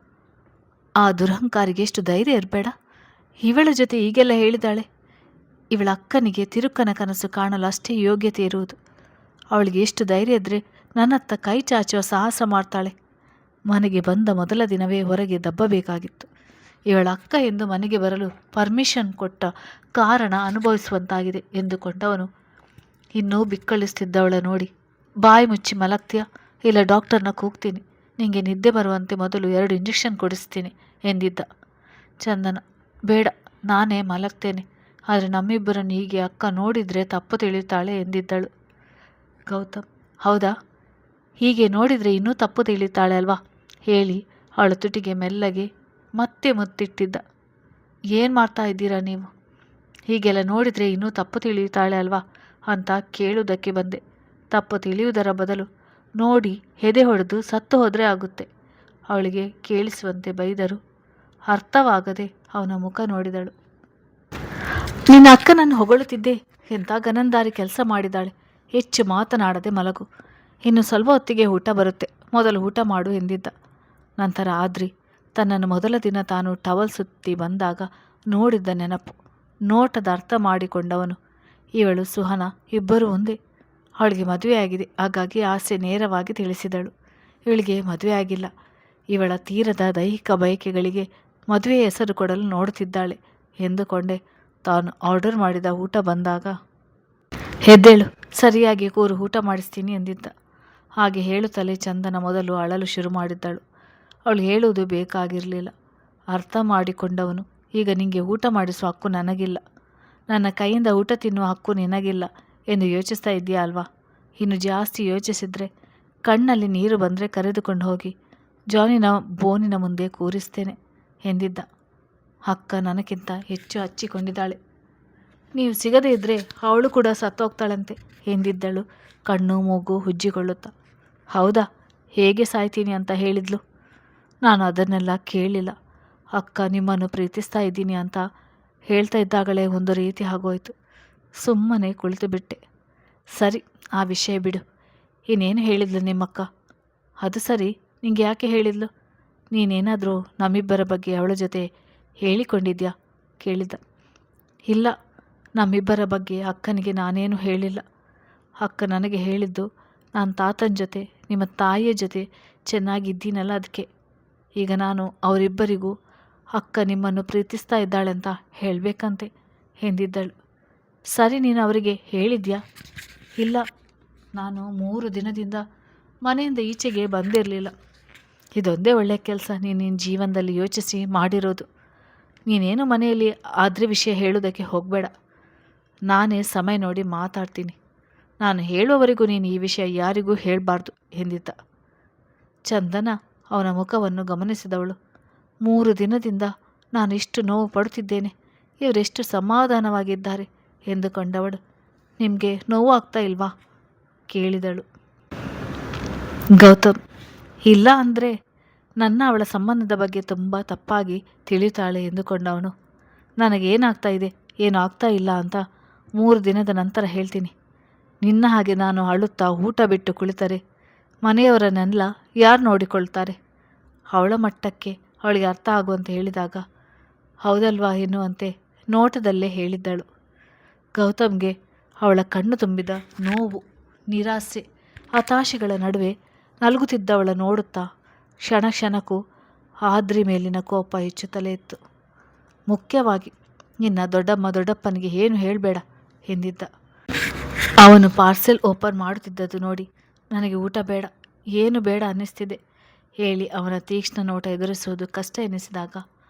ಆ ದುರಹಂಕಾರಿಗೆ ಎಷ್ಟು ಧೈರ್ಯ ಇರಬೇಡ, ಇವಳ ಜೊತೆ ಈಗೆಲ್ಲ ಹೇಳಿದಾಳೆ. ಇವಳ ಅಕ್ಕನಿಗೆ ತಿರುಕನ ಕನಸು ಕಾಣಲು ಅಷ್ಟೇ ಯೋಗ್ಯತೆ ಇರುವುದು. ಅವಳಿಗೆ ಎಷ್ಟು ಧೈರ್ಯ ಇದ್ದರೆ ನನ್ನತ್ತ ಕೈ ಚಾಚುವ ಸಾಹಸ ಮಾಡ್ತಾಳೆ. ಮನೆಗೆ ಬಂದ ಮೊದಲ ದಿನವೇ ಹೊರಗೆ ದಬ್ಬಬೇಕಾಗಿತ್ತು. ಇವಳ ಅಕ್ಕ ಎಂದು ಮನೆಗೆ ಬರಲು ಪರ್ಮಿಷನ್ ಕೊಟ್ಟ ಕಾರಣ ಅನುಭವಿಸುವಂತಾಗಿದೆ ಎಂದುಕೊಂಡವನು ಇನ್ನೂ ಬಿಕ್ಕಳಿಸ್ತಿದ್ದವಳ ನೋಡಿ, ಬಾಯಿ ಮುಚ್ಚಿ ಮಲಗ್ತೀಯ, ಇಲ್ಲ ಡಾಕ್ಟರ್ನ ಕೂಗ್ತೀನಿ, ನಿಂಗೆ ನಿದ್ದೆ ಬರುವಂತೆ ಮೊದಲು 2 ಇಂಜೆಕ್ಷನ್ ಕೊಡಿಸ್ತೀನಿ ಎಂದಿದ್ದ. ಚಂದನ, ಬೇಡ, ನಾನೇ ಮಲಗ್ತೇನೆ, ಆದರೆ ನಮ್ಮಿಬ್ಬರನ್ನು ಹೀಗೆ ಅಕ್ಕ ನೋಡಿದರೆ ತಪ್ಪು ತಿಳಿತಾಳೆ ಎಂದಿದ್ದಳು. ಗೌತಮ್, ಹೌದಾ, ಹೀಗೆ ನೋಡಿದರೆ ಇನ್ನೂ ತಪ್ಪು ತಿಳಿತಾಳೆ ಅಲ್ವಾ ಹೇಳಿ ಅವಳ ತುಟಿಗೆ ಮೆಲ್ಲಗೆ ಮತ್ತೆ ಮುತ್ತಿಟ್ಟಿದ್ದ. ಏನು ಮಾಡ್ತಾ ಇದ್ದೀರಾ ನೀವು? ಹೀಗೆಲ್ಲ ನೋಡಿದರೆ ಇನ್ನೂ ತಪ್ಪು ತಿಳಿಯುತ್ತಾಳೆ ಅಲ್ವಾ ಅಂತ ಕೇಳುವುದಕ್ಕೆ ಬಂದೆ. ತಪ್ಪು ತಿಳಿಯುವುದರ ಬದಲು ನೋಡಿ ಎದೆ ಹೊಡೆದು ಸತ್ತು ಹೋದರೆ ಆಗುತ್ತೆ. ಅವಳಿಗೆ ಕೇಳಿಸುವಂತೆ ಬೈದರು. ಅರ್ಥವಾಗದೆ ಅವನ ಮುಖ ನೋಡಿದಳು. ನಿನ್ನ ಅಕ್ಕನನ್ನು ಹೊಗಳುತ್ತಿದ್ದೆ, ಎಂಥ ಗನಂದಾರಿ ಕೆಲಸ ಮಾಡಿದಾಳೆ. ಹೆಚ್ಚು ಮಾತನಾಡದೆ ಮಲಗು, ಇನ್ನು ಸ್ವಲ್ಪ ಹೊತ್ತಿಗೆ ಊಟ ಬರುತ್ತೆ, ಮೊದಲು ಊಟ ಮಾಡು ಎಂದಿದ್ದ. ನಂತರ ಆದ್ರಿ ತನ್ನನ್ನು ಮೊದಲ ದಿನ ತಾನು ಟವಲ್ ಸುತ್ತಿ ಬಂದಾಗ ನೋಡಿದ್ದ ನೆನಪು. ನೋಟದ ಅರ್ಥ ಮಾಡಿಕೊಂಡವನು. ಇವಳು ಸುಹನ ಇಬ್ಬರೂ ಒಂದೇ. ಅವಳಿಗೆ ಮದುವೆಯಾಗಿದೆ, ಹಾಗಾಗಿ ಆಸೆ ನೇರವಾಗಿ ತಿಳಿಸಿದಳು. ಇವಳಿಗೆ ಮದುವೆ ಆಗಿಲ್ಲ. ಇವಳ ತೀರದ ದೈಹಿಕ ಬಯಕೆಗಳಿಗೆ ಮದುವೆ ಹೆಸರು ಕೊಡಲು ನೋಡುತ್ತಿದ್ದಾಳೆ ಎಂದುಕೊಂಡೆ. ತಾನು ಆರ್ಡರ್ ಮಾಡಿದ ಊಟ ಬಂದಾಗ, ಎದ್ದೇಳು, ಸರಿಯಾಗಿ ಕೂರು, ಊಟ ಮಾಡಿಸ್ತೀನಿ ಎಂದಿದ್ದ. ಹಾಗೆ ಹೇಳುತ್ತಲೇ ಚಂದನ ಮೊದಲು ಅಳಲು ಶುರು ಮಾಡಿದ್ದಳು. ಅವಳು ಹೇಳುವುದು ಬೇಕಾಗಿರಲಿಲ್ಲ. ಅರ್ಥ ಮಾಡಿಕೊಂಡವನು, ಈಗ ನಿಂಗೆ ಊಟ ಮಾಡಿಸುವ ಹಕ್ಕು ನನಗಿಲ್ಲ, ನನ್ನ ಕೈಯಿಂದ ಊಟ ತಿನ್ನುವ ಹಕ್ಕು ನಿನಗಿಲ್ಲ ಎಂದು ಯೋಚಿಸ್ತಾ ಇದೆಯಾ ಅಲ್ವಾ? ಇನ್ನು ಜಾಸ್ತಿ ಯೋಚಿಸಿದರೆ ಕಣ್ಣಲ್ಲಿ ನೀರು ಬಂದರೆ ಕರೆದುಕೊಂಡು ಹೋಗಿ ಜಾನಿನ ಬೋನಿನ ಮುಂದೆ ಕೂರಿಸ್ತೇನೆ ಎಂದಿದ್ದ. ಅಕ್ಕ ನನಗಿಂತ ಹೆಚ್ಚು ಹಚ್ಚಿಕೊಂಡಿದ್ದಾಳೆ. ನೀವು ಸಿಗದೇ ಇದ್ದರೆ ಅವಳು ಕೂಡ ಸತ್ತೋಗ್ತಾಳಂತೆ ಎಂದಿದ್ದಳು, ಕಣ್ಣು ಮೂಗು ಉಜ್ಜಿಕೊಳ್ಳುತ್ತಾ. ಹೌದಾ? ಹೇಗೆ ಸಾಯ್ತೀನಿ ಅಂತ ಹೇಳಿದ್ಲು? ನಾನು ಅದನ್ನೆಲ್ಲ ಕೇಳಿಲ್ಲ. ಅಕ್ಕ ನಿಮ್ಮನ್ನು ಪ್ರೀತಿಸ್ತಾ ಇದ್ದೀನಿ ಅಂತ ಹೇಳ್ತಾ ಇದ್ದಾಗಲೇ ಒಂದು ರೀತಿ ಆಗೋಯ್ತು. ಸುಮ್ಮನೆ ಕುಳಿತು ಬಿಟ್ಟೆ. ಸರಿ, ಆ ವಿಷಯ ಬಿಡು. ಇನ್ನೇನು ಹೇಳಿದ್ಲು ನಿಮ್ಮಕ್ಕ? ಅದು ಸರಿ, ನಿಂಗೆ ಯಾಕೆ ಹೇಳಿದ್ಲು? ನೀನೇನಾದರೂ ನಮ್ಮಿಬ್ಬರ ಬಗ್ಗೆ ಅವಳ ಜೊತೆ ಹೇಳಿಕೊಂಡಿದ್ಯಾ ಕೇಳಿದ್ದ. ಇಲ್ಲ, ನಮ್ಮಿಬ್ಬರ ಬಗ್ಗೆ ಅಕ್ಕನಿಗೆ ನಾನೇನು ಹೇಳಿಲ್ಲ. ಅಕ್ಕ ನನಗೆ ಹೇಳಿದ್ದು, ನಾನು ತಾತನ ಜೊತೆ ನಿಮ್ಮ ತಾಯಿಯ ಜೊತೆ ಚೆನ್ನಾಗಿದ್ದೀನಲ್ಲ ಅದಕ್ಕೆ. ಈಗ ನಾನು ಅವರಿಬ್ಬರಿಗೂ ಅಕ್ಕ ನಿಮ್ಮನ್ನು ಪ್ರೀತಿಸ್ತಾ ಇದ್ದಾಳೆಂತ ಹೇಳಬೇಕಂತೆ ಎಂದಿದ್ದಳು. ಸರಿ, ನೀನು ಅವರಿಗೆ ಹೇಳಿದ್ಯಾ? ಇಲ್ಲ, ನಾನು 3 ದಿನದಿಂದ ಮನೆಯಿಂದ ಈಚೆಗೆ ಬಂದಿರಲಿಲ್ಲ. ಇದೊಂದೇ ಒಳ್ಳೆಯ ಕೆಲಸ ನೀನು ನಿನ್ನ ಜೀವನದಲ್ಲಿ ಯೋಚಿಸಿ ಮಾಡಿರೋದು. ನೀನೇನು ಮನೆಯಲ್ಲಿ ಅದ್ರ ವಿಷಯ ಹೇಳೋದಕ್ಕೆ ಹೋಗಬೇಡ. ನಾನೇ ಸಮಯ ನೋಡಿ ಮಾತಾಡ್ತೀನಿ. ನಾನು ಹೇಳುವವರೆಗೂ ನೀನು ಈ ವಿಷಯ ಯಾರಿಗೂ ಹೇಳಬಾರ್ದು ಎಂದಿದ್ದ. ಚಂದನ ಅವನ ಮುಖವನ್ನು ಗಮನಿಸಿದವಳು. 3 ದಿನದಿಂದ ನಾನು ಇಷ್ಟು ನೋವು ಪಡುತ್ತಿದ್ದೇನೆ, ಇವರೆಷ್ಟು ಸಮಾಧಾನವಾಗಿದ್ದಾರೆ ಎಂದುಕೊಂಡವಳು. ನಿಮಗೆ ನೋವು ಆಗ್ತಾ ಇಲ್ವಾ ಕೇಳಿದಳು. ಗೌತಮ್, ಇಲ್ಲ ಅಂದರೆ ನನ್ನ ಅವಳ ಸಂಬಂಧದ ಬಗ್ಗೆ ತುಂಬ ತಪ್ಪಾಗಿ ತಿಳಿತಾಳೆ ಎಂದುಕೊಂಡವನು. ನನಗೇನಾಗ್ತಾ ಇದೆ ಏನು ಆಗ್ತಾ ಇಲ್ಲ ಅಂತ 3 ದಿನದ ನಂತರ ಹೇಳ್ತೀನಿ. ನಿನ್ನ ಹಾಗೆ ನಾನು ಅಳುತ್ತಾ ಊಟ ಬಿಟ್ಟು ಕುಳಿತರೆ ಮನೆಯವರನ್ನೆಲ್ಲ ಯಾರು ನೋಡಿಕೊಳ್ತಾರೆ? ಅವಳ ಮಟ್ಟಕ್ಕೆ ಅವಳಿಗೆ ಅರ್ಥ ಆಗುವಂತೆ ಹೇಳಿದಾಗ ಹೌದಲ್ವಾ ಎನ್ನುವಂತೆ ನೋಟದಲ್ಲೇ ಹೇಳಿದ್ದಳು. ಗೌತಮ್ಗೆ ಅವಳ ಕಣ್ಣು ತುಂಬಿದ ನೋವು, ನಿರಾಸೆ, ಹತಾಶೆಗಳ ನಡುವೆ ನಲುಗುತ್ತಿದ್ದವಳ ನೋಡುತ್ತಾ ಕ್ಷಣ ಕ್ಷಣಕ್ಕೂ ಆದ್ರಿ ಮೇಲಿನ ಕೋಪ ಹೆಚ್ಚುತ್ತಲೇ ಇತ್ತು. ಮುಖ್ಯವಾಗಿ ನಿನ್ನ ದೊಡ್ಡಪ್ಪನಿಗೆ ಏನು ಹೇಳಬೇಡ ಎಂದಿದ್ದ. ಅವನು ಪಾರ್ಸೆಲ್ ಓಪನ್ ಮಾಡುತ್ತಿದ್ದದ್ದು ನೋಡಿ ನನಗೆ ಊಟ ಬೇಡ, ಏನು ಬೇಡ ಅನ್ನಿಸ್ತಿದೆ ಹೇಳಿ ಅವನ ತೀಕ್ಷ್ಣ ನೋಟ ಎದುರಿಸುವುದು ಕಷ್ಟ ಎನಿಸಿದಾಗ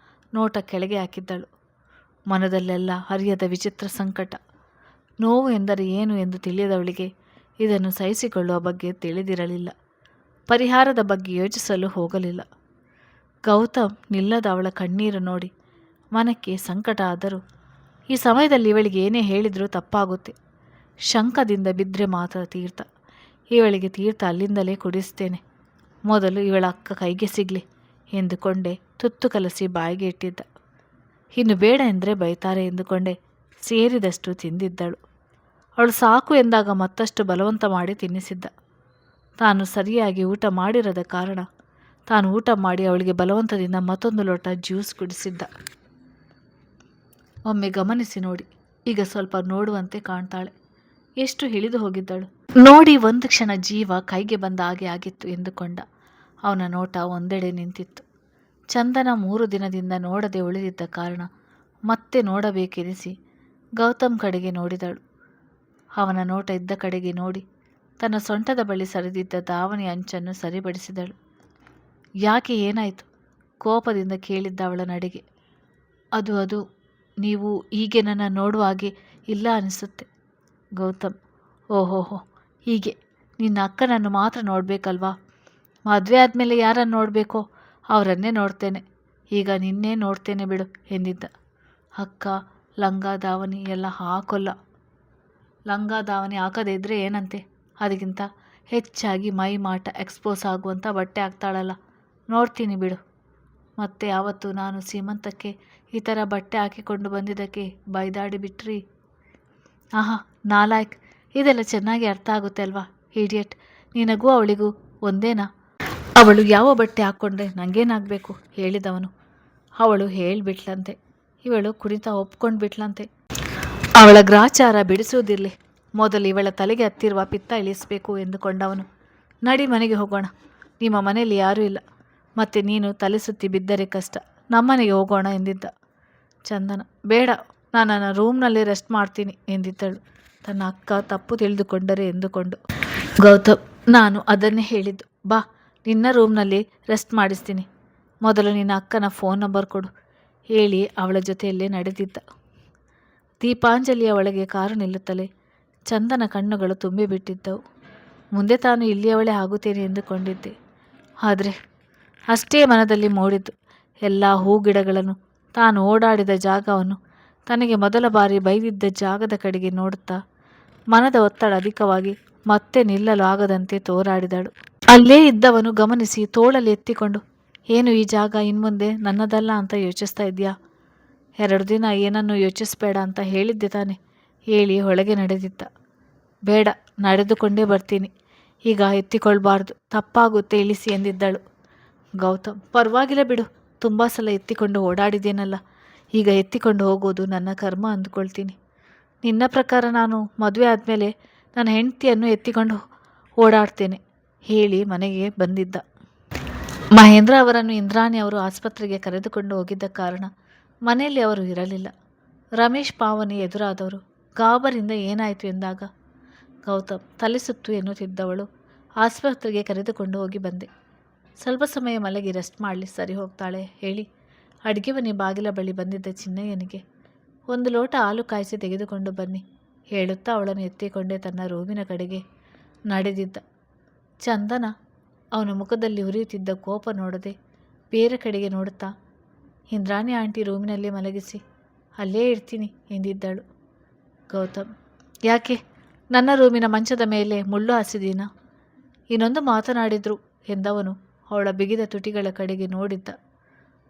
ನೋಟ ಕೆಳಗೆ ಹಾಕಿದ್ದಳು. ಮನದಲ್ಲೆಲ್ಲ ಹರಿಯದ ವಿಚಿತ್ರ ಸಂಕಟ. ನೋವು ಎಂದರೆ ಏನು ಎಂದು ತಿಳಿಯದವಳಿಗೆ ಇದನ್ನು ಸಹಿಸಿಕೊಳ್ಳುವ ಬಗ್ಗೆ ತಿಳಿದಿರಲಿಲ್ಲ. ಪರಿಹಾರದ ಬಗ್ಗೆ ಯೋಚಿಸಲು ಹೋಗಲಿಲ್ಲ. ಗೌತಮ್ ನಿಲ್ಲದ ಅವಳ ಕಣ್ಣೀರು ನೋಡಿ ಮನಕ್ಕೆ ಸಂಕಟ ಆದರೂ ಈ ಸಮಯದಲ್ಲಿ ಇವಳಿಗೆ ಏನೇ ಹೇಳಿದರೂ ತಪ್ಪಾಗುತ್ತೆ. ಶಂಕದಿಂದ ಬಿದ್ದರೆ ಮಾತ್ರ ತೀರ್ಥ. ಇವಳಿಗೆ ತೀರ್ಥ ಅಲ್ಲಿಂದಲೇ ಕುಡಿಸ್ತೇನೆ, ಮೊದಲು ಇವಳ ಅಕ್ಕ ಕೈಗೆ ಸಿಗಲಿ ಎಂದುಕೊಂಡೆ ತುತ್ತು ಕಲಸಿ ಬಾಯಿಗೆ ಇಟ್ಟಿದ್ದ. ಇನ್ನು ಬೇಡ ಎಂದರೆ ಬೈತಾರೆ ಎಂದುಕೊಂಡೆ ಸೇರಿದಷ್ಟು ತಿಂದಿದ್ದಳು. ಅವಳು ಸಾಕು ಎಂದಾಗ ಮತ್ತಷ್ಟು ಬಲವಂತ ಮಾಡಿ ತಿನ್ನಿಸಿದ್ದ. ತಾನು ಸರಿಯಾಗಿ ಊಟ ಮಾಡಿರದ ಕಾರಣ ತಾನು ಊಟ ಮಾಡಿ ಅವಳಿಗೆ ಬಲವಂತದಿಂದ ಮತ್ತೊಂದು ಲೋಟ ಜ್ಯೂಸ್ ಕುಡಿಸಿದ್ದ. ಒಮ್ಮೆ ಗಮನಿಸಿ ನೋಡಿ, ಈಗ ಸ್ವಲ್ಪ ನೋಡುವಂತೆ ಕಾಣ್ತಾಳೆ. ಎಷ್ಟು ಇಳಿದು ಹೋಗಿದ್ದಳು ನೋಡಿ. ಒಂದು ಕ್ಷಣ ಜೀವ ಕೈಗೆ ಬಂದ ಹಾಗೆ ಆಗಿತ್ತು ಎಂದುಕೊಂಡ. ಅವನ ನೋಟ ಒಂದೆಡೆ ನಿಂತಿತ್ತು. ಚಂದನ 3 ದಿನದಿಂದ ನೋಡದೆ ಉಳಿದಿದ್ದ ಕಾರಣ ಮತ್ತೆ ನೋಡಬೇಕೆನಿಸಿ ಗೌತಮ್ ಕಡೆಗೆ ನೋಡಿದಳು. ಅವನ ನೋಟ ಇದ್ದ ಕಡೆಗೆ ನೋಡಿ ತನ್ನ ಸೊಂಟದ ಬಳಿ ಸರಿದಿದ್ದ ದಾವಣಿ ಅಂಚನ್ನು ಸರಿಪಡಿಸಿದಳು. ಯಾಕೆ, ಏನಾಯಿತು ಕೋಪದಿಂದ ಕೇಳಿದ್ದ ಅವಳ ನಡೆಗೆ. ಅದು ನೀವು ಹೀಗೆ ನನ್ನ ನೋಡುವ ಹಾಗೆ ಇಲ್ಲ ಅನಿಸುತ್ತೆ. ಗೌತಮ್, ಓಹೋಹೋ, ಹೀಗೆ ನಿನ್ನ ಅಕ್ಕನನ್ನು ಮಾತ್ರ ನೋಡಬೇಕಲ್ವಾ? ಮದುವೆ ಆದಮೇಲೆ ಯಾರನ್ನು ನೋಡಬೇಕೋ ಅವರನ್ನೇ ನೋಡ್ತೇನೆ. ಈಗ ನಿನ್ನೆ ನೋಡ್ತೇನೆ ಬಿಡು ಎಂದಿದ್ದ. ಅಕ್ಕ ಲಂಗ ದಾವಣಿ ಎಲ್ಲ ಹಾಕೋಲ್ಲ. ಲಂಗ ದಾವಣಿ ಹಾಕದೇ ಇದ್ದರೆ ಏನಂತೆ, ಅದಕ್ಕಿಂತ ಹೆಚ್ಚಾಗಿ ಮೈ ಮಾಟ ಎಕ್ಸ್ಪೋಸ್ ಆಗುವಂಥ ಬಟ್ಟೆ ಹಾಕ್ತಾಳಲ್ಲ, ನೋಡ್ತೀನಿ ಬಿಡು. ಮತ್ತೆ ಯಾವತ್ತು ನಾನು ಸೀಮಂತಕ್ಕೆ ಈ ಥರ ಬಟ್ಟೆ ಹಾಕಿಕೊಂಡು ಬಂದಿದ್ದಕ್ಕೆ ಬೈದಾಡಿ ಬಿಟ್ರಿ? ಆಹಾ ನಾಲಾಯಕ್, ಇದೆಲ್ಲ ಚೆನ್ನಾಗಿ ಅರ್ಥ ಆಗುತ್ತೆ ಅಲ್ವಾ ಇಡಿಯಟ್. ನಿನಗೂ ಅವಳಿಗೂ ಒಂದೇನಾ? ಅವಳು ಯಾವ ಬಟ್ಟೆ ಹಾಕ್ಕೊಂಡ್ರೆ ನನಗೇನಾಗಬೇಕು ಹೇಳಿದವನು. ಅವಳು ಹೇಳಿಬಿಟ್ಲಂತೆ. ಇವಳು ಕುಣಿತ ಒಪ್ಕೊಂಡು ಬಿಟ್ಲಂತೆ. ಅವಳ ಗ್ರಾಚಾರ ಬಿಡಿಸುವುದಿರಲಿ, ಮೊದಲು ಇವಳ ತಲೆಗೆ ಹತ್ತಿರುವ ಪಿತ್ತ ಇಳಿಸಬೇಕು ಎಂದುಕೊಂಡವನು. ನಡಿ ಮನೆಗೆ ಹೋಗೋಣ, ನಿಮ್ಮ ಮನೆಯಲ್ಲಿ ಯಾರೂ ಇಲ್ಲ, ಮತ್ತೆ ನೀನು ತಲೆ ಸುತ್ತಿ ಬಿದ್ದರೆ ಕಷ್ಟ, ನಮ್ಮನೆಗೆ ಹೋಗೋಣ ಎಂದಿದ್ದ. ಚಂದನ ಬೇಡ, ನಾನು ನನ್ನ ರೂಮ್ನಲ್ಲೇ ರೆಸ್ಟ್ ಮಾಡ್ತೀನಿ ಎಂದಿದ್ದಳು, ತನ್ನ ಅಕ್ಕ ತಪ್ಪು ತಿಳಿದುಕೊಂಡರೆ ಎಂದುಕೊಂಡು. ಗೌತಮ್, ನಾನು ಅದನ್ನೇ ಹೇಳಿದ್ದು, ಬಾ ನಿನ್ನ ರೂಮ್ನಲ್ಲಿ ರೆಸ್ಟ್ ಮಾಡಿಸ್ತೀನಿ, ಮೊದಲು ನಿನ್ನ ಅಕ್ಕನ ಫೋನ್ ನಂಬರ್ ಕೊಡು ಹೇಳಿ ಅವಳ ಜೊತೆಯಲ್ಲೇ ನಡೆದಿದ್ದ. ದೀಪಾಂಜಲಿಯ ಒಳಗೆ ಕಾರು ನಿಲ್ಲುತ್ತಲೇ ಚಂದನ ಕಣ್ಣುಗಳು ತುಂಬಿಬಿಟ್ಟಿದ್ದವು. ಮುಂದೆ ತಾನು ಇಲ್ಲಿಯವಳೇ ಆಗುತ್ತೇನೆ ಎಂದುಕೊಂಡಿದ್ದೆ, ಆದರೆ ಅಷ್ಟೇ ಮನದಲ್ಲಿ ಮೂಡಿದ್ದು. ಎಲ್ಲ ಹೂಗಿಡಗಳನ್ನು, ತಾನು ಓಡಾಡಿದ ಜಾಗವನ್ನು, ತನಗೆ ಮೊದಲ ಬಾರಿ ಬೈದಿದ್ದ ಜಾಗದ ಕಡೆಗೆ ನೋಡುತ್ತಾ ಮನದ ಒತ್ತಡ ಅಧಿಕವಾಗಿ ಮತ್ತೆ ನಿಲ್ಲಲು ಆಗದಂತೆ ತೋರಾಡಿದಳು. ಅಲ್ಲೇ ಇದ್ದವನು ಗಮನಿಸಿ ತೋಳಲ್ಲಿ ಎತ್ತಿಕೊಂಡು, ಏನು ಈ ಜಾಗ ಇನ್ಮುಂದೆ ನನ್ನದಲ್ಲ ಅಂತ ಯೋಚಿಸ್ತಾ ಇದೆಯಾ? 2 ದಿನ ಏನನ್ನು ಯೋಚಿಸಬೇಡ ಅಂತ ಹೇಳಿದ್ದೆ ತಾನೆ ಹೇಳಿ ಒಳಗೆ ನಡೆದಿದ್ದ. ಬೇಡ, ನಡೆದುಕೊಂಡೇ ಬರ್ತೀನಿ, ಈಗ ಎತ್ತಿಕೊಳ್ಬಾರ್ದು, ತಪ್ಪಾಗುತ್ತೆ ಇಳಿಸಿ ಎಂದಿದ್ದಳು. ಗೌತಮ್, ಪರವಾಗಿಲ್ಲ ಬಿಡು, ತುಂಬ ಸಲ ಎತ್ತಿಕೊಂಡು ಓಡಾಡಿದ್ದೇನಲ್ಲ, ಈಗ ಎತ್ತಿಕೊಂಡು ಹೋಗೋದು ನನ್ನ ಕರ್ಮ ಅಂದುಕೊಳ್ತೀನಿ. ನಿನ್ನ ಪ್ರಕಾರ ನಾನು ಮದುವೆ ಆದಮೇಲೆ ನನ್ನ ಹೆಂಡತಿಯನ್ನು ಎತ್ತಿಕೊಂಡು ಓಡಾಡ್ತೇನೆ ಹೇಳಿ ಮನೆಗೆ ಬಂದಿದ್ದ. ಮಹೇಂದ್ರ ಅವರನ್ನು ಇಂದ್ರಾಣಿ ಅವರು ಆಸ್ಪತ್ರೆಗೆ ಕರೆದುಕೊಂಡು ಹೋಗಿದ್ದ ಕಾರಣ ಮನೆಯಲ್ಲಿ ಅವರು ಇರಲಿಲ್ಲ. ರಮೇಶ್ ಪಾವನಿ ಎದುರಾದವರು. ಗಾಬರಿಂದ ಏನಾಯಿತು ಎಂದಾಗ, ಗೌತಮ್ ತಲೆ ಸುತ್ತು ಎನ್ನುತ್ತಿದ್ದವಳು ಆಸ್ಪತ್ರೆಗೆ ಕರೆದುಕೊಂಡು ಹೋಗಿ ಬಂದೆ, ಸ್ವಲ್ಪ ಸಮಯ ಮಲಗಿ ರೆಸ್ಟ್ ಮಾಡಲಿ, ಸರಿ ಹೋಗ್ತಾಳೆ ಹೇಳಿ ಅಡುಗೆ ಮನೆ ಬಾಗಿಲ ಬಳಿ ಬಂದಿದ್ದ ಚಿನ್ನಯ್ಯನಿಗೆ 1 ಲೋಟ ಹಾಲು ಕಾಯಿಸಿ ತೆಗೆದುಕೊಂಡು ಬನ್ನಿ ಹೇಳುತ್ತಾ ಅವಳನ್ನು ಎತ್ತಿಕೊಂಡೇ ತನ್ನ ರೂಮಿನ ಕಡೆಗೆ ನಡೆದಿದ್ದ. ಚಂದನ ಅವನ ಮುಖದಲ್ಲಿ ಉರಿಯುತ್ತಿದ್ದ ಕೋಪ ನೋಡದೆ ಬೇರೆ ಕಡೆಗೆ ನೋಡುತ್ತಾ, ಇಂದ್ರಾಣಿ ಆಂಟಿ ರೂಮಿನಲ್ಲಿ ಮಲಗಿಸಿ, ಅಲ್ಲೇ ಇರ್ತೀನಿ ಎಂದಿದ್ದಳು. ಗೌತಮ್, ಯಾಕೆ ನನ್ನ ರೂಮಿನ ಮಂಚದ ಮೇಲೆ ಮುಳ್ಳು ಹಾಸಿದೀನಾ? ಇನ್ನೊಂದು ಮಾತನಾಡಿದ್ರು ಎಂದವನು ಅವಳ ಬಿಗಿದ ತುಟಿಗಳ ಕಡೆಗೆ ನೋಡಿದ್ದ.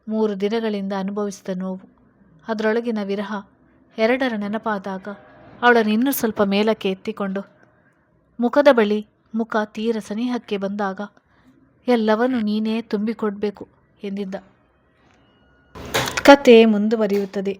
3 ದಿನಗಳಿಂದ ಅನುಭವಿಸಿದ ನೋವು, ಅದರೊಳಗಿನ ವಿರಹ ಎರಡರ ನೆನಪಾದಾಗ ಅವಳನ್ನು ಇನ್ನೂ ಸ್ವಲ್ಪ ಮೇಲಕ್ಕೆ ಎತ್ತಿಕೊಂಡು ಮುಖದ ಬಳಿ ಮುಖ ತೀರ ಸನಿಹಕ್ಕೆ ಬಂದಾಗ ಎಲ್ಲವನ್ನೂ ನೀನೇ ತುಂಬಿಕೊಡ್ಬೇಕು ಎಂದಿದ್ದ. ಕತೆ ಮುಂದುವರಿಯುತ್ತದೆ.